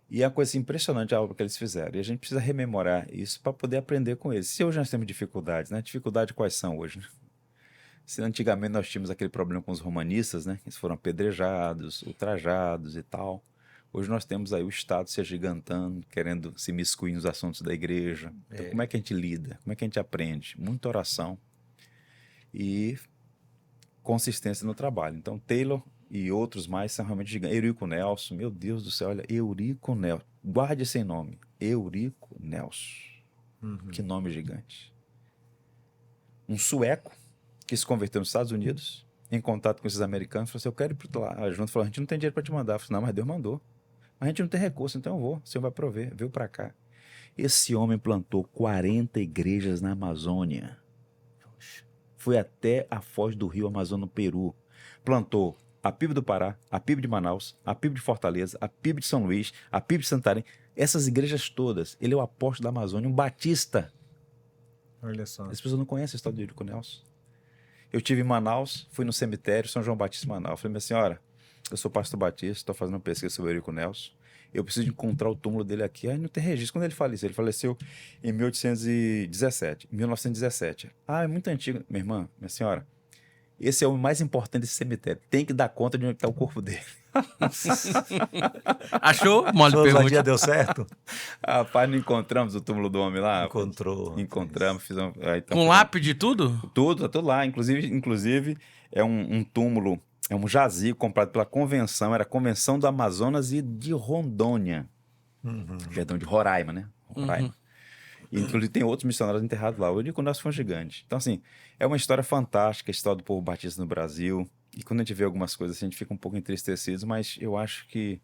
E é uma coisa assim, impressionante a obra que eles fizeram. E a gente precisa rememorar isso para poder aprender com eles. Se hoje nós temos dificuldades, né? Dificuldades quais são hoje? Né? Se antigamente nós tínhamos aquele problema com os romanistas, né? Eles foram apedrejados, ultrajados e tal. Hoje nós temos aí o Estado se agigantando, querendo se miscuir nos assuntos da igreja. Então, como é que a gente lida? Como é que a gente aprende? Muita oração e consistência no trabalho. Então, Taylor e outros mais são realmente gigantes. Eurico Nelson, meu Deus do céu, olha, Eurico Nelson. Guarde esse nome, Eurico Nelson. Uhum. Que nome gigante. Um sueco que se converteu nos Estados Unidos, em contato com esses americanos, falou assim, eu quero ir para lá. Junto falou, a gente não tem dinheiro para te mandar. Eu falei, não, mas Deus mandou. Mas a gente não tem recurso, então eu vou, o Senhor vai prover. Veio para cá. Esse homem plantou 40 igrejas na Amazônia. Foi até a foz do rio Amazonas, no Peru. Plantou a PIB do Pará, a PIB de Manaus, a PIB de Fortaleza, a PIB de São Luís, a PIB de Santarém. Essas igrejas todas. Ele é o apóstolo da Amazônia, um batista. Olha só. As pessoas não conhecem a história do Eurico Nelson. Eu estive em Manaus, fui no cemitério São João Batista em Manaus. Falei, minha senhora, eu sou pastor batista, estou fazendo uma pesquisa sobre o Eurico Nelson. Eu preciso encontrar o túmulo dele aqui. Aí não tem registro. Quando ele faleceu? Ele faleceu em 1917. Ah, é muito antigo. Minha irmã, minha senhora, esse é o mais importante desse cemitério. Tem que dar conta de onde está o corpo dele. Achou? Mole Sua pergunta. ousadia deu certo? Rapaz, não encontramos o túmulo do homem lá? Encontrou. Encontramos, fizemos... Com lápide e tudo? Tudo, tá tudo lá. Inclusive é um túmulo, é um jazigo comprado pela convenção, era a Convenção do Amazonas e de Rondônia. Uhum. Perdão, de Roraima, né? Roraima. E, inclusive tem outros missionários enterrados lá. O Eurico Nelson foi um gigante. Então, assim, é uma história fantástica, a história do povo batista no Brasil. E quando a gente vê algumas coisas, a gente fica um pouco entristecido, mas eu acho que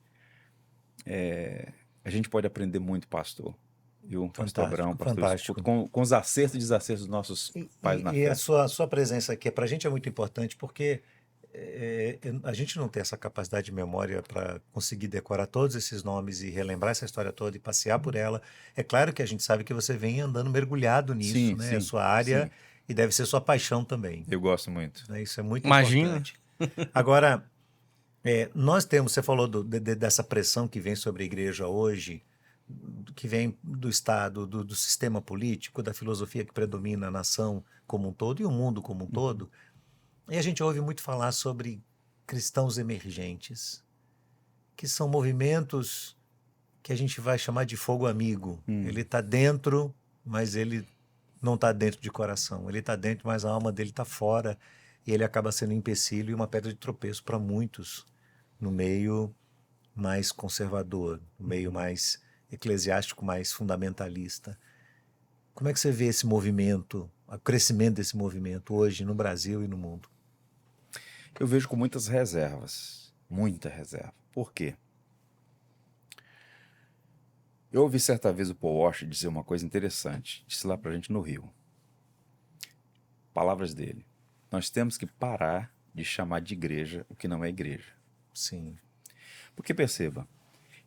a gente pode aprender muito, pastor. Viu? Pastor Abrão, pastor Fantástico. Escuto, com os acertos e desacertos dos nossos pais na E fé. a sua presença aqui para a gente é muito importante porque A gente não tem essa capacidade de memória para conseguir decorar todos esses nomes e relembrar essa história toda e passear por ela. É claro que a gente sabe que você vem andando mergulhado nisso, Sim, né? É sim, sua área sim. e deve ser sua paixão também, Eu gosto muito. né? Isso é muito Imagina. importante. Agora, nós temos, você falou dessa pressão que vem sobre a igreja hoje, que vem do Estado, do sistema político, da filosofia que predomina a nação como um todo e o mundo como um todo. E a gente ouve muito falar sobre cristãos emergentes, que são movimentos que a gente vai chamar de fogo amigo. Ele está dentro, mas ele não está dentro de coração. Ele está dentro, mas a alma dele está fora. E ele acaba sendo um empecilho e uma pedra de tropeço para muitos no meio mais conservador, no meio mais eclesiástico, mais fundamentalista. Como é que você vê esse movimento, o crescimento desse movimento hoje no Brasil e no mundo? Eu vejo com muitas reservas. Muita reserva. Por quê? Eu ouvi certa vez o Paul Washer dizer uma coisa interessante. Disse lá pra gente no Rio. Palavras dele. Nós temos que parar de chamar de igreja o que não é igreja. Sim. Porque perceba,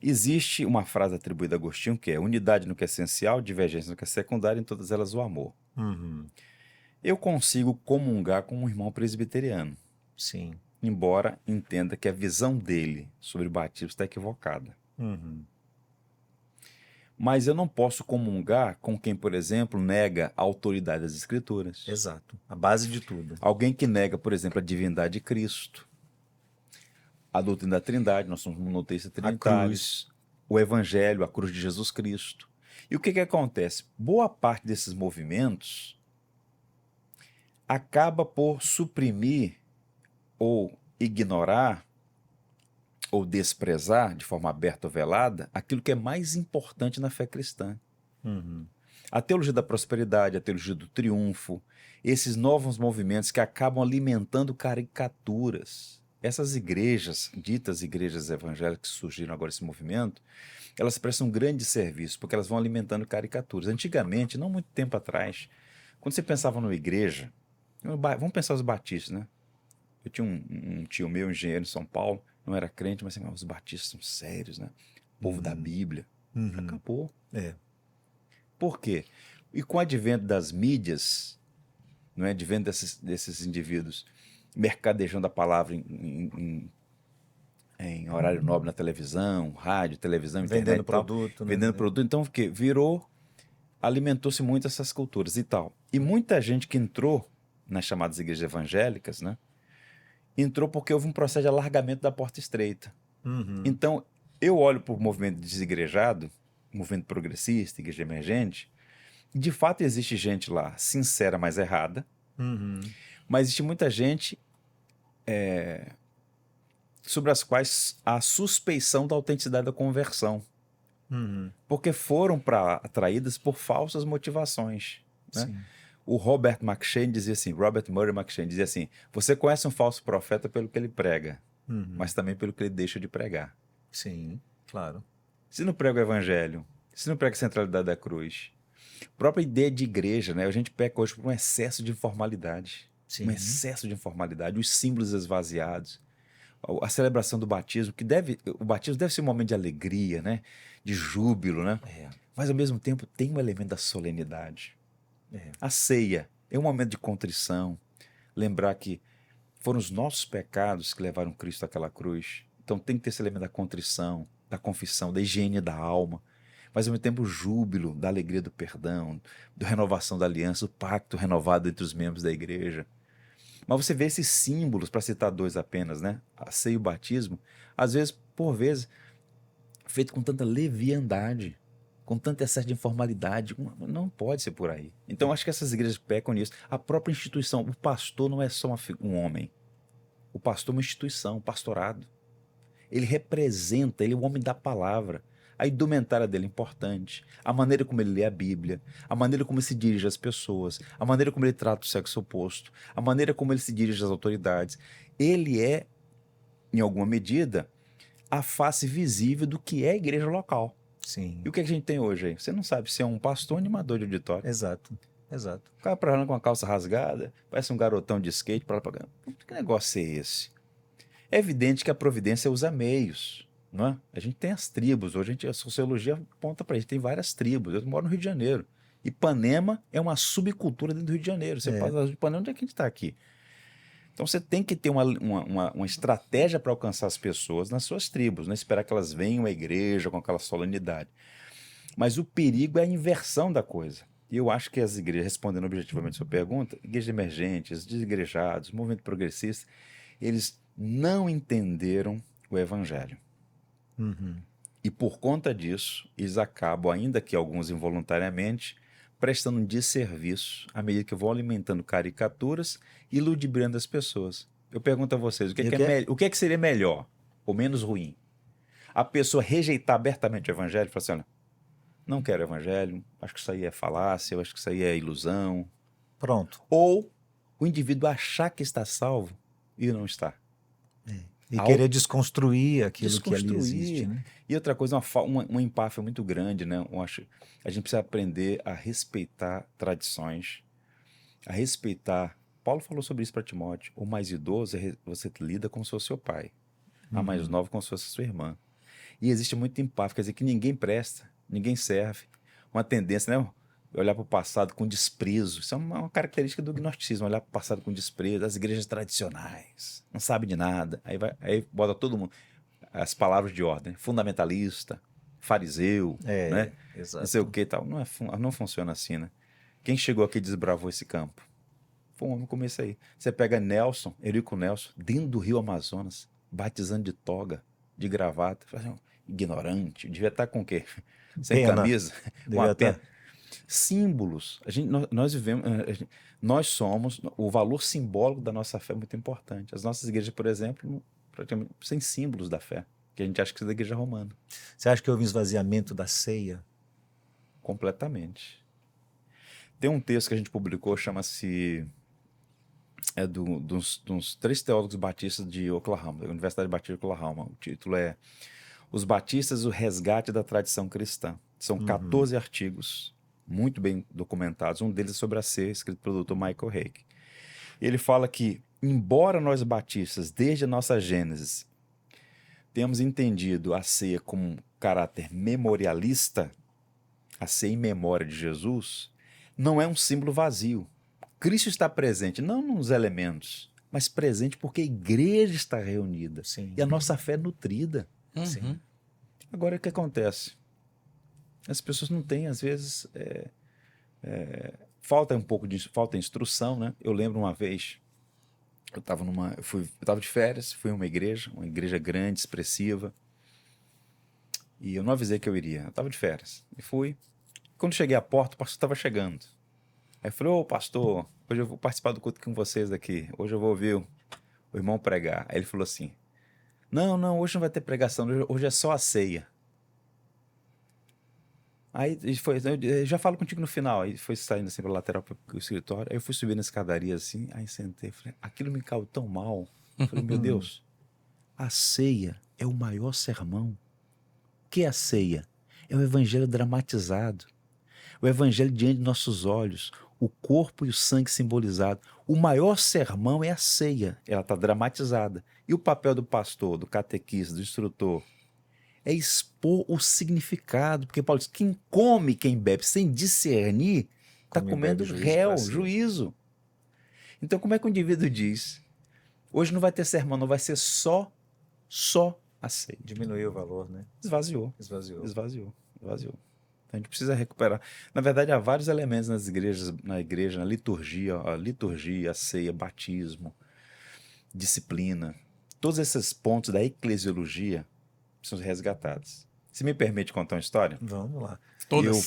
existe uma frase atribuída a Agostinho que é unidade no que é essencial, divergência no que é secundário, em todas elas o amor. Uhum. Eu consigo comungar com um irmão presbiteriano, Sim. embora entenda que a visão dele sobre o batismo está equivocada. Uhum. Mas eu não posso comungar com quem, por exemplo, nega a autoridade das Escrituras. Exato. A base de tudo. Alguém que nega, por exemplo, a divindade de Cristo, a doutrina da Trindade, nós somos monoteístas trinitários, o Evangelho, a cruz de Jesus Cristo. E o que acontece? Boa parte desses movimentos acaba por suprimir ou ignorar ou desprezar, de forma aberta ou velada, aquilo que é mais importante na fé cristã. Uhum. A teologia da prosperidade, a teologia do triunfo, esses novos movimentos que acabam alimentando caricaturas. Essas igrejas, ditas igrejas evangélicas que surgiram agora esse movimento, elas prestam um grande serviço, porque elas vão alimentando caricaturas. Antigamente, não muito tempo atrás, quando você pensava numa igreja, vamos pensar os batistas, né? Eu tinha um tio meu, engenheiro em São Paulo, não era crente, mas assim, os batistas são sérios, né? Povo da Bíblia. Uhum. Acabou. É. Por quê? E com o advento das mídias, não é? Advento desses indivíduos mercadejando a palavra em horário nobre na televisão, rádio, televisão, internet Vendendo e tal, produto, né? vendendo produto. Então, o quê? Alimentou-se muito essas culturas e tal. E muita gente que entrou nas chamadas igrejas evangélicas, né? Entrou porque houve um processo de alargamento da porta estreita. Uhum. Então, eu olho para o movimento desigrejado, movimento progressista, igreja emergente, e de fato existe gente lá sincera, mas errada, Uhum. mas existe muita gente sobre as quais há suspeição da autenticidade da conversão, Uhum. porque foram atraídas por falsas motivações, né? Sim. O Robert Murray McCheyne dizia assim, você conhece um falso profeta pelo que ele prega, Uhum. mas também pelo que ele deixa de pregar. Sim, claro. Se não prega o evangelho, se não prega a centralidade da cruz, a própria ideia de igreja, né? A gente peca hoje por um excesso de informalidade. Sim. Um excesso de informalidade, os símbolos esvaziados, a celebração do batismo, o batismo deve ser um momento de alegria, né? De júbilo, né? É. Mas ao mesmo tempo tem um elemento da solenidade. É. A ceia é um momento de contrição, lembrar que foram os nossos pecados que levaram Cristo àquela cruz. Então tem que ter esse elemento da contrição, da confissão, da higiene da alma, mas ao mesmo tempo o júbilo, da alegria do perdão, da renovação da aliança, o pacto renovado entre os membros da igreja. Mas você vê esses símbolos, para citar dois apenas, né? A ceia e o batismo, às vezes, por vezes, feito com tanta leviandade, com tanto excesso de informalidade. Não pode ser por aí. Então, acho que essas igrejas pecam nisso. A própria instituição, o pastor não é só um homem. O pastor é uma instituição, um pastorado. Ele representa, ele é o homem da palavra. A indumentária dele é importante. A maneira como ele lê a Bíblia, a maneira como ele se dirige às pessoas, a maneira como ele trata o sexo oposto, a maneira como ele se dirige às autoridades. Ele é, em alguma medida, a face visível do que é a igreja local. Sim. E o que a gente tem hoje aí? Você não sabe se é um pastor ou animador de auditório. Exato. Exato. O cara pra lá com a calça rasgada, parece um garotão de skate para lá pra cá. Que negócio é esse? É evidente que a providência usa meios, não é? A gente tem as tribos, hoje a sociologia aponta para isso, tem várias tribos. Eu moro no Rio de Janeiro. Ipanema é uma subcultura dentro do Rio de Janeiro. Você passa de Ipanema, onde é que a gente está aqui? Então você tem que ter uma estratégia para alcançar as pessoas nas suas tribos, não esperar que elas venham à igreja com aquela solenidade. Mas o perigo é a inversão da coisa. E eu acho que as igrejas, respondendo objetivamente a sua pergunta, igrejas emergentes, desigrejados, movimento progressista, eles não entenderam o evangelho. Uhum. E por conta disso, eles acabam, ainda que alguns involuntariamente, prestando um desserviço à medida que vão alimentando caricaturas e ludibriando as pessoas. Eu pergunto a vocês, o que é que seria melhor ou menos ruim? A pessoa rejeitar abertamente o evangelho e falar assim, olha, não quero evangelho, acho que isso aí é falácia, eu acho que isso aí é ilusão. Pronto. Ou o indivíduo achar que está salvo e não está. E querer desconstruir aquilo que ali existe, né? E outra coisa, uma empáfia muito grande, né? Eu acho, a gente precisa aprender a respeitar tradições, a respeitar. Paulo falou sobre isso para Timóteo. O mais idoso, você lida como se fosse seu pai. A mais nova como se fosse sua irmã. E existe muito empáfia, quer dizer que ninguém presta, ninguém serve. Uma tendência, né? Olhar para o passado com desprezo. Isso é uma característica do gnosticismo, olhar para o passado com desprezo. As igrejas tradicionais, não sabe de nada. Aí bota todo mundo, as palavras de ordem, fundamentalista, fariseu, né? Exato. Não sei o que e tal. Não funciona assim, né? Quem chegou aqui e desbravou esse campo? Foi um homem como esse aí. Você pega Eurico Nelson, dentro do Rio Amazonas, batizando de toga, de gravata. Ignorante, devia estar com o quê? Sem camisa, com a pena. Símbolos. Nós vivemos, nós somos, o valor simbólico da nossa fé é muito importante. As nossas igrejas, por exemplo, praticamente sem símbolos da fé, que a gente acha que é da igreja romana. Você acha que houve um esvaziamento da ceia? Completamente. Tem um texto que a gente publicou, chama-se dos 3 teólogos batistas de Oklahoma, da Universidade Batista de Oklahoma. O título é Os Batistas, o Resgate da Tradição Cristã. São 14 artigos muito bem documentados. Um deles é sobre a ceia, escrito pelo Dr. Michael Hake. Ele fala que, embora nós batistas, desde a nossa Gênesis, tenhamos entendido a ceia como um caráter memorialista, a ceia em memória de Jesus, não é um símbolo vazio. Cristo está presente, não nos elementos, mas presente porque a igreja está reunida. Sim. E a nossa fé é nutrida. Sim. Agora, o que acontece? As pessoas não têm, às vezes, falta instrução, né? Eu lembro uma vez, eu estava de férias, fui a uma igreja grande, expressiva, e eu não avisei que eu iria. Eu estava de férias e fui. Quando cheguei à porta, o pastor estava chegando. Aí eu falei, ô pastor, hoje eu vou participar do culto com vocês aqui. Hoje eu vou ouvir o irmão pregar. Aí ele falou assim, não, hoje não vai ter pregação, hoje é só a ceia. Aí eu já falo contigo no final. Aí foi saindo assim para lateral para o escritório. Aí eu fui subir na escadaria assim, aí sentei. Falei, aquilo me caiu tão mal. Eu falei, meu Deus, a ceia é o maior sermão. O que é a ceia? É o evangelho dramatizado. O evangelho diante de nossos olhos. O corpo e o sangue simbolizado. O maior sermão é a ceia. Ela está dramatizada. E o papel do pastor, do catequista, do instrutor, é expor o significado, porque Paulo diz, quem come, quem bebe sem discernir, está comendo juízo. Então como é que o indivíduo diz, hoje não vai ter sermão, não vai ser só a ceia. Diminuiu o valor, né? Esvaziou. Então a gente precisa recuperar. Na verdade, há vários elementos na igreja, na liturgia, a ceia, batismo, disciplina. Todos esses pontos da eclesiologia são resgatados. Você me permite contar uma história? Vamos lá. Todas.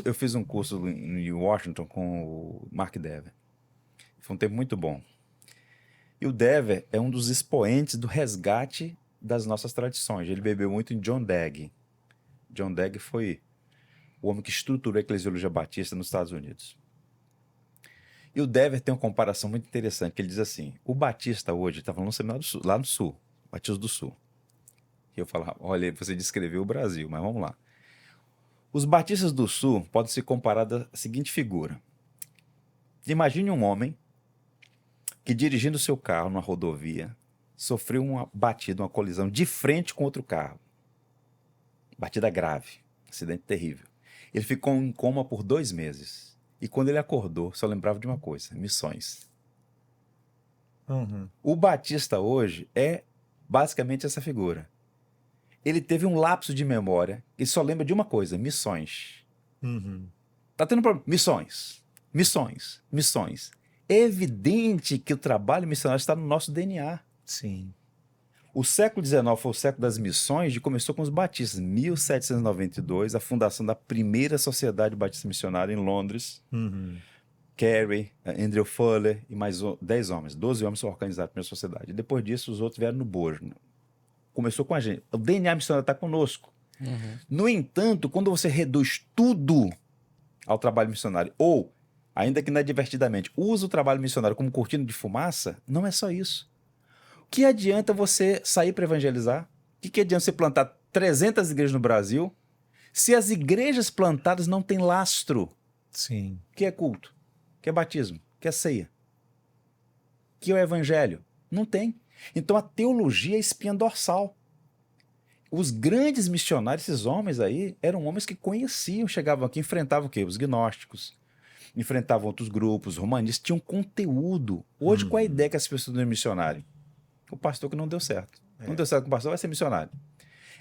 Eu fiz um curso em Washington com o Mark Dever. Foi um tempo muito bom. E o Dever é um dos expoentes do resgate das nossas tradições. Ele bebeu muito em John Dagg. John Dagg foi o homem que estruturou a eclesiologia batista nos Estados Unidos. E o Dever tem uma comparação muito interessante, que ele diz assim, o batista hoje, está falando no Seminário do Sul, lá no Sul, Batista do Sul. E eu falava, olha, você descreveu o Brasil, mas vamos lá. Os batistas do Sul podem se comparar da seguinte figura. Imagine um homem que, dirigindo seu carro numa rodovia, sofreu uma batida, uma colisão de frente com outro carro. Batida grave, acidente terrível. Ele ficou em coma por 2 meses. E quando ele acordou, só lembrava de uma coisa: missões. Uhum. O Batista hoje é basicamente essa figura. Ele teve um lapso de memória e só lembra de uma coisa: missões. Uhum. Tá tendo problema? Missões, missões, missões. É evidente que o trabalho missionário está no nosso DNA. Sim. O século XIX foi o século das missões, e começou com os batistas. 1792, a fundação da primeira Sociedade Batista Missionária em Londres. Uhum. Carey, Andrew Fuller e mais 10 homens. 12 homens foram organizados a primeira sociedade. E depois disso, os outros vieram no bojo. Começou com a gente. O DNA missionário está conosco. No entanto, quando você reduz tudo ao trabalho missionário, ou, ainda que inadvertidamente, usa o trabalho missionário como cortina de fumaça, não é só isso. O que adianta você sair para evangelizar? O que adianta você plantar 300 igrejas no Brasil se as igrejas plantadas não têm lastro? Sim. O que é culto? O que é batismo? O que é ceia? O que é o evangelho? Não tem. Então a teologia é espinha dorsal. Os grandes missionários, esses homens aí, eram homens que conheciam, chegavam aqui, enfrentavam o quê? Os gnósticos, enfrentavam outros grupos, romanistas, tinham conteúdo. Hoje, qual é a ideia que as pessoas não é missionário? O pastor que não deu certo. Não deu certo com o pastor, vai ser missionário.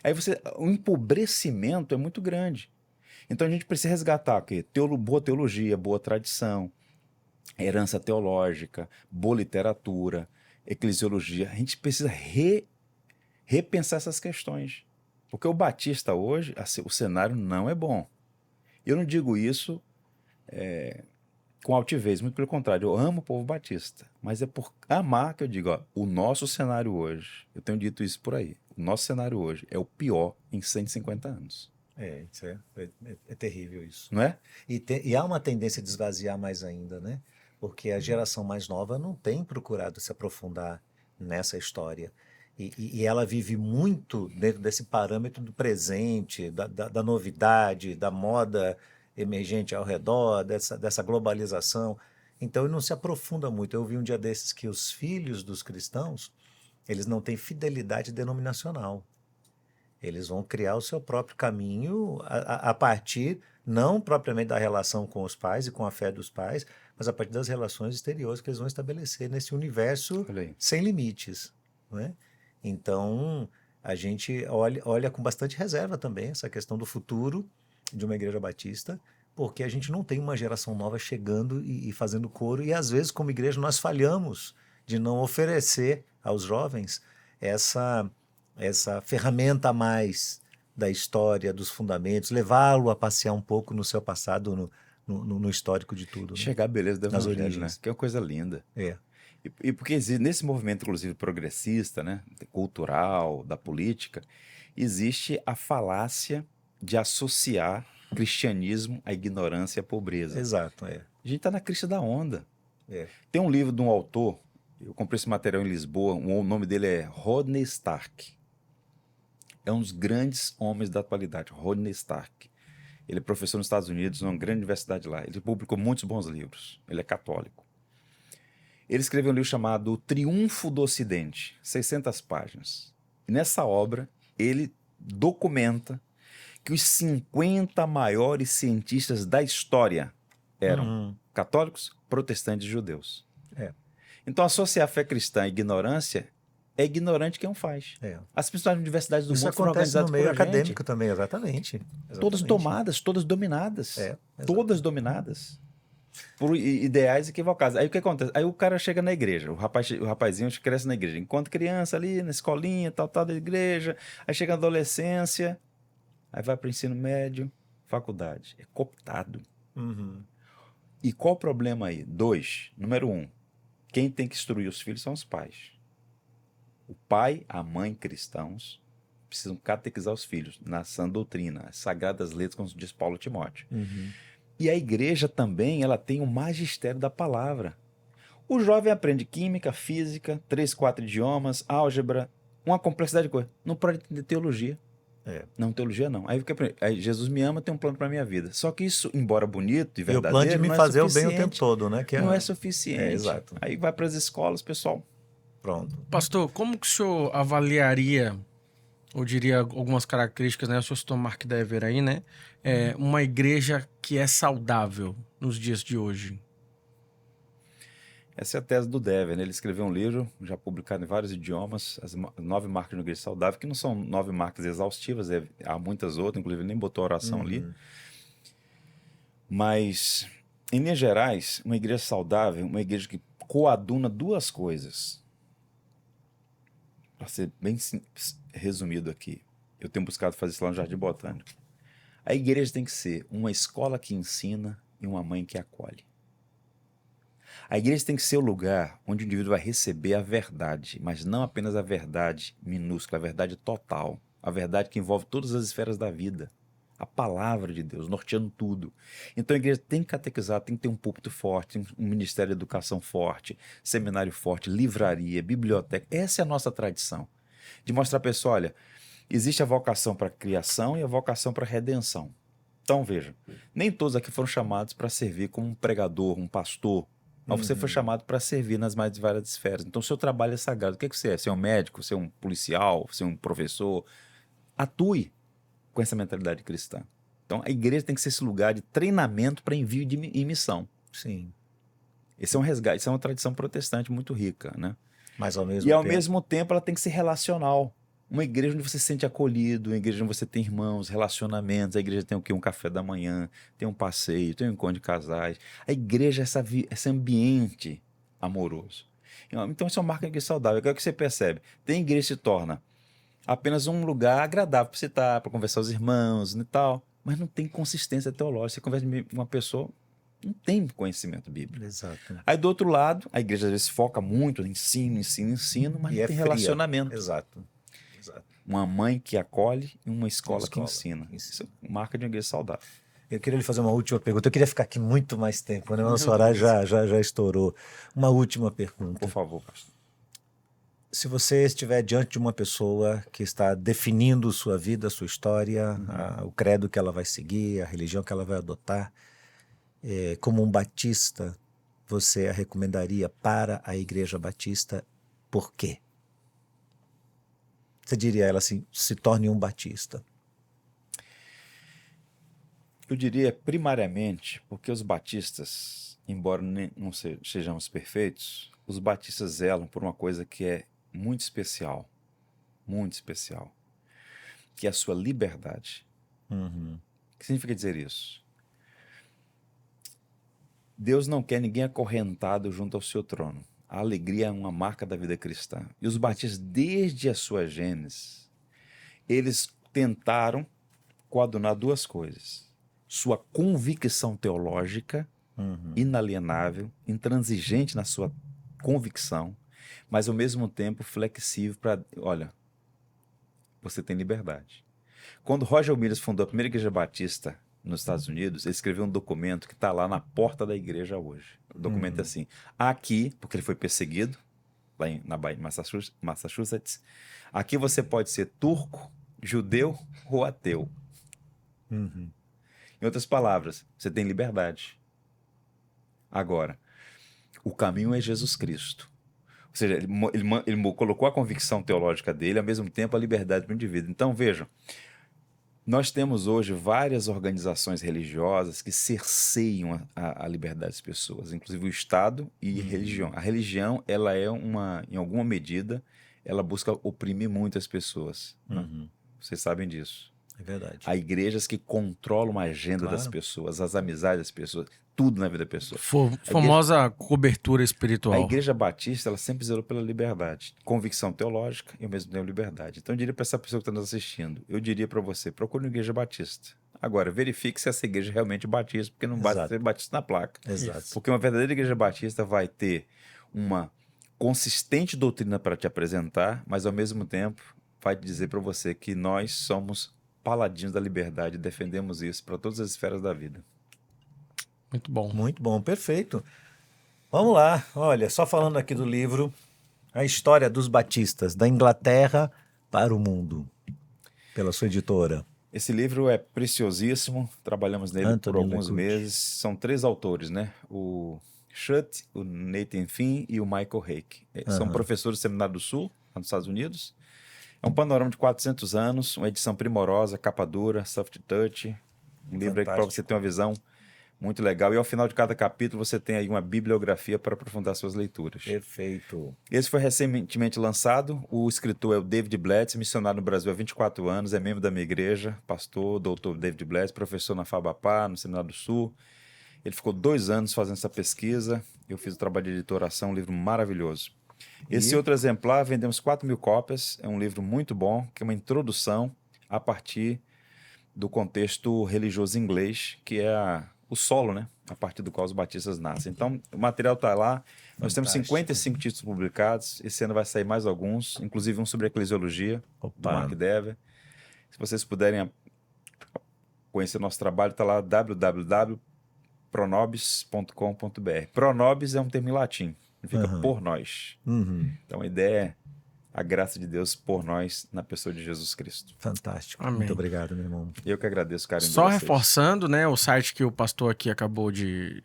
Aí o empobrecimento é muito grande. Então a gente precisa resgatar o quê? Boa teologia, boa tradição, herança teológica, boa literatura, eclesiologia. A gente precisa repensar essas questões. Porque o batista hoje, o cenário não é bom. Eu não digo isso com altivez, muito pelo contrário, eu amo o povo batista. Mas é por amar que eu digo, ó, o nosso cenário hoje, eu tenho dito isso por aí, o nosso cenário hoje é o pior em 150 anos. Isso é terrível isso. Não é? E há uma tendência de esvaziar mais ainda, né? Porque a geração mais nova não tem procurado se aprofundar nessa história. E ela vive muito dentro desse parâmetro do presente, da novidade, da moda emergente ao redor, dessa globalização. Então, ele não se aprofunda muito. Eu vi um dia desses que os filhos dos cristãos, eles não têm fidelidade denominacional. Eles vão criar o seu próprio caminho a partir, não propriamente da relação com os pais e com a fé dos pais, mas a partir das relações exteriores que eles vão estabelecer nesse universo sem limites, não é? Então, a gente olha com bastante reserva também essa questão do futuro de uma igreja batista, porque a gente não tem uma geração nova chegando e fazendo coro, e às vezes, como igreja, nós falhamos de não oferecer aos jovens essa ferramenta a mais da história, dos fundamentos, levá-lo a passear um pouco no seu passado, no histórico de tudo. Né? Chegar a beleza do Nas evangelho, origens. né? Que é uma coisa linda. É. E porque existe, nesse movimento, inclusive, progressista, né? Cultural, da política, existe a falácia de associar cristianismo à ignorância e à pobreza. Exato, A gente está na crista da onda. É. Tem um livro de um autor, eu comprei esse material em Lisboa, o nome dele é Rodney Stark. É um dos grandes homens da atualidade, Rodney Stark. Ele é professor nos Estados Unidos, numa grande universidade lá. Ele publicou muitos bons livros. Ele é católico. Ele escreveu um livro chamado O Triunfo do Ocidente, 600 páginas. E nessa obra, ele documenta que os 50 maiores cientistas da história eram católicos, protestantes e judeus. É. Então, associar a fé cristã à ignorância é ignorante quem o faz. É. As principais universidades do Isso mundo foram acontece organizadas no meio por gente. acadêmico também, exatamente. Todas tomadas, todas dominadas. Todas dominadas por ideais equivocados. Aí o que acontece? Aí o cara chega na igreja, o rapazinho cresce na igreja, enquanto criança ali, na escolinha, tal da igreja, aí chega na adolescência, aí vai para o ensino médio, faculdade. É cooptado. E qual o problema aí? 2. Número 1. Quem tem que instruir os filhos são os pais. O pai, a mãe cristãos precisam catequizar os filhos na sã doutrina, as sagradas letras, como diz Paulo a Timóteo. E a igreja também, ela tem o magistério da palavra. O jovem aprende química, física, 3, 4 idiomas, álgebra, uma complexidade de coisas. Não pode entender teologia. Não, teologia não. Aí Jesus me ama, tem um plano para minha vida. Só que isso, embora bonito e E o verdadeiro, plano de me não é fazer o bem o suficiente. tempo todo, né? Que Não é suficiente. exato. Aí vai para as escolas, pessoal. Pronto. Pastor, como que o senhor avaliaria, eu diria algumas características, né? O senhor citou Mark Dever aí, né? Uma igreja que é saudável nos dias de hoje. Essa é a tese do Dever, né? Ele escreveu um livro, já publicado em vários idiomas, as 9 marcas de uma igreja saudável, que não são 9 marcas exaustivas, há muitas outras, inclusive ele nem botou oração ali. Mas, em linhas gerais, uma igreja saudável, uma igreja que coaduna duas coisas. Para ser bem resumido aqui, eu tenho buscado fazer isso lá no Jardim Botânico. A igreja tem que ser uma escola que ensina e uma mãe que acolhe. A igreja tem que ser o lugar onde o indivíduo vai receber a verdade, mas não apenas a verdade minúscula, a verdade total, a verdade que envolve todas as esferas da vida, a palavra de Deus, norteando tudo. Então a igreja tem que catequizar, tem que ter um púlpito forte, um ministério de educação forte, seminário forte, livraria, biblioteca. Essa é a nossa tradição, de mostrar a pessoa, olha, existe a vocação para a criação e a vocação para a redenção. Então veja, nem todos aqui foram chamados para servir como um pregador, um pastor, mas você foi chamado para servir nas mais várias esferas. Então, o seu trabalho é sagrado. O que você é? Ser um médico, ser um policial, ser um professor? Atue com essa mentalidade cristã. Então, a igreja tem que ser esse lugar de treinamento para envio e missão. Sim. Esse é um resgate, isso é uma tradição protestante muito rica, né? Mas ao mesmo E ao tempo... mesmo tempo ela tem que ser relacional. Uma igreja onde você se sente acolhido, uma igreja onde você tem irmãos, relacionamentos. A igreja tem o quê? Um café da manhã, tem um passeio, tem um encontro de casais. A igreja é esse ambiente amoroso. Então isso é uma marca de igreja saudável. O que é que você percebe? Tem igreja que se torna apenas um lugar agradável para você estar, para conversar com os irmãos e tal, mas não tem consistência teológica. Você conversa com uma pessoa, não tem conhecimento bíblico. Exato. Aí do outro lado, a igreja às vezes foca muito em ensino, mas E não é tem fria. relacionamento. Exato. Uma mãe que acolhe e uma escola que Escola. ensina. Isso é marca de uma igreja saudável. Eu queria lhe fazer uma última pergunta. Eu queria ficar aqui muito mais tempo, né? O nosso horário já estourou. Uma última pergunta. Por favor, pastor. Se você estiver diante de uma pessoa que está definindo sua vida, sua história, o credo que ela vai seguir, a religião que ela vai adotar, como um batista, você a recomendaria para a Igreja Batista? Por quê? Você diria a ela assim, se torne um batista. Eu diria primariamente porque os batistas, embora não sejamos perfeitos, os batistas zelam por uma coisa que é muito especial, que é a sua liberdade. O que significa dizer isso? Deus não quer ninguém acorrentado junto ao seu trono. A alegria é uma marca da vida cristã. E os batistas, desde a sua gênese, eles tentaram coadunar duas coisas. Sua convicção teológica, inalienável, intransigente na sua convicção, mas ao mesmo tempo flexível para, olha, você tem liberdade. Quando Roger Williams fundou a primeira igreja batista nos Estados Unidos, ele escreveu um documento que está lá na porta da igreja hoje. O documento é assim, aqui, porque ele foi perseguido, lá na Bahia, Massachusetts, aqui você pode ser turco, judeu ou ateu. Em outras palavras, você tem liberdade. Agora, o caminho é Jesus Cristo. Ou seja, ele colocou a convicção teológica dele, ao mesmo tempo a liberdade para o indivíduo. Então, vejam, nós temos hoje várias organizações religiosas que cerceiam a liberdade das pessoas, inclusive o Estado e a religião. A religião, ela é em alguma medida, ela busca oprimir muitas pessoas. Né? Vocês sabem disso. É verdade. Há igrejas que controlam a agenda das pessoas, as amizades das pessoas, tudo na vida da pessoa. Famosa cobertura espiritual. A igreja batista, ela sempre zelou pela liberdade. Convicção teológica e ao mesmo tempo liberdade. Então eu diria para essa pessoa que está nos assistindo, eu diria para você, procure uma igreja batista. Agora, verifique se essa igreja é realmente batista, porque não basta ser batista na placa. Exato. Porque uma verdadeira igreja batista vai ter uma consistente doutrina para te apresentar, mas ao mesmo tempo vai te dizer para você que nós somos paladinos da liberdade e defendemos isso para todas as esferas da vida. Muito bom. Muito bom, perfeito. Vamos lá, olha, só falando aqui do livro, a história dos batistas, da Inglaterra para o mundo. pela sua editora? Esse livro é preciosíssimo, trabalhamos nele por Anthony alguns LeCouch. meses. São 3 autores, né? O Schutt, o Nathan Finn e o Michael Hake. São professores do Seminário do Sul, lá nos Estados Unidos. É um panorama de 400 anos, uma edição primorosa, capa dura, soft touch. Um livro aí para você ter uma visão muito legal. E ao final de cada capítulo você tem aí uma bibliografia para aprofundar suas leituras. Perfeito. Esse foi recentemente lançado. O escritor é o David Bletz, missionário no Brasil há 24 anos, é membro da minha igreja, pastor, doutor David Bletz, professor na Fabapá, no Seminário do Sul. Ele ficou 2 anos fazendo essa pesquisa. Eu fiz o trabalho de editoração, um livro maravilhoso. Esse outro exemplar, vendemos 4.000 cópias. É um livro muito bom, que é uma introdução a partir do contexto religioso inglês, que é o solo, né? A partir do qual os batistas nascem. Então, o material está lá. Nós temos 55 títulos publicados. Esse ano vai sair mais alguns, inclusive um sobre eclesiologia, do Mark Dever. Se vocês puderem conhecer nosso trabalho, está lá www.pronobis.com.br. Pronobis é um termo em latim, significa por nós. Então, a ideia é a graça de Deus por nós na pessoa de Jesus Cristo. Fantástico. Amém. Muito obrigado, meu irmão. Eu que agradeço o carinho de Só vocês. reforçando, né, o site que o pastor aqui acabou de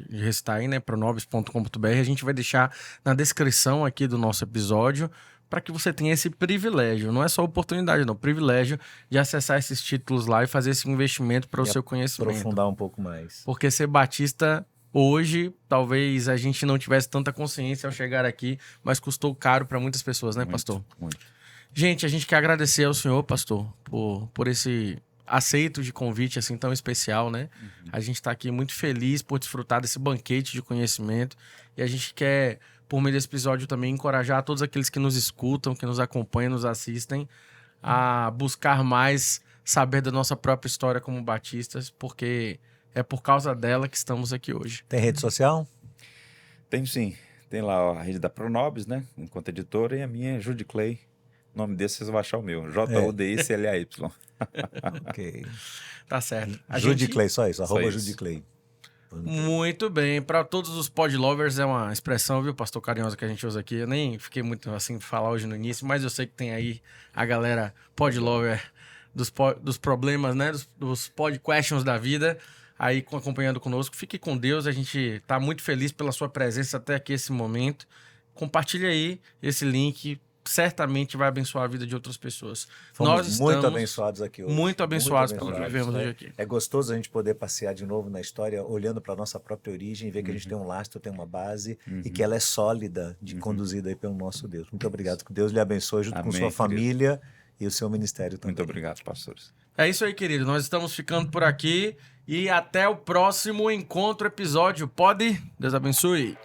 recitar aí, né, pronobis.com.br, a gente vai deixar na descrição aqui do nosso episódio para que você tenha esse privilégio, não é só oportunidade, não, privilégio de acessar esses títulos lá e fazer esse investimento para o seu conhecimento. Aprofundar um pouco mais. Porque ser batista hoje, talvez a gente não tivesse tanta consciência ao chegar aqui, mas custou caro para muitas pessoas, né, pastor? Muito. Gente, a gente quer agradecer ao senhor, pastor, por esse aceito de convite assim tão especial, né? A gente está aqui muito feliz por desfrutar desse banquete de conhecimento e a gente quer, por meio desse episódio, também encorajar todos aqueles que nos escutam, que nos acompanham, nos assistem, a buscar mais saber da nossa própria história como batistas, porque é por causa dela que estamos aqui hoje. Tem rede social? Tem sim. Tem lá a rede da Pronobis, né? Enquanto editora, e a minha é Judy Clay. O nome desse vocês vão achar o meu. J-U-D-I-C-L-A-Y. Ok. Tá certo. Judy Clay, só isso. Só Arroba isso. Judy Clay. Muito bem. Para todos os pod lovers é uma expressão, viu, pastor, carinhosa que a gente usa aqui. Eu nem fiquei muito assim de falar hoje no início, mas eu sei que tem aí a galera pod lover dos problemas, né? Dos pod questions da vida aí acompanhando conosco. Fique com Deus. A gente tá muito feliz pela sua presença até aqui esse momento. Compartilhe aí esse link. Certamente vai abençoar a vida de outras pessoas. Fomos muito abençoados aqui hoje. Muito abençoados pelo que vivemos né? hoje aqui. É gostoso a gente poder passear de novo na história, olhando para a nossa própria origem, ver que a gente tem um lastro, tem uma base e que ela é sólida, conduzida aí pelo nosso Deus. Muito obrigado. Que Deus lhe abençoe junto com Amém, sua querido. família e o seu ministério também. Muito obrigado, pastores. É isso aí, querido. Nós estamos ficando por aqui e até o próximo encontro episódio. Pode? Deus abençoe.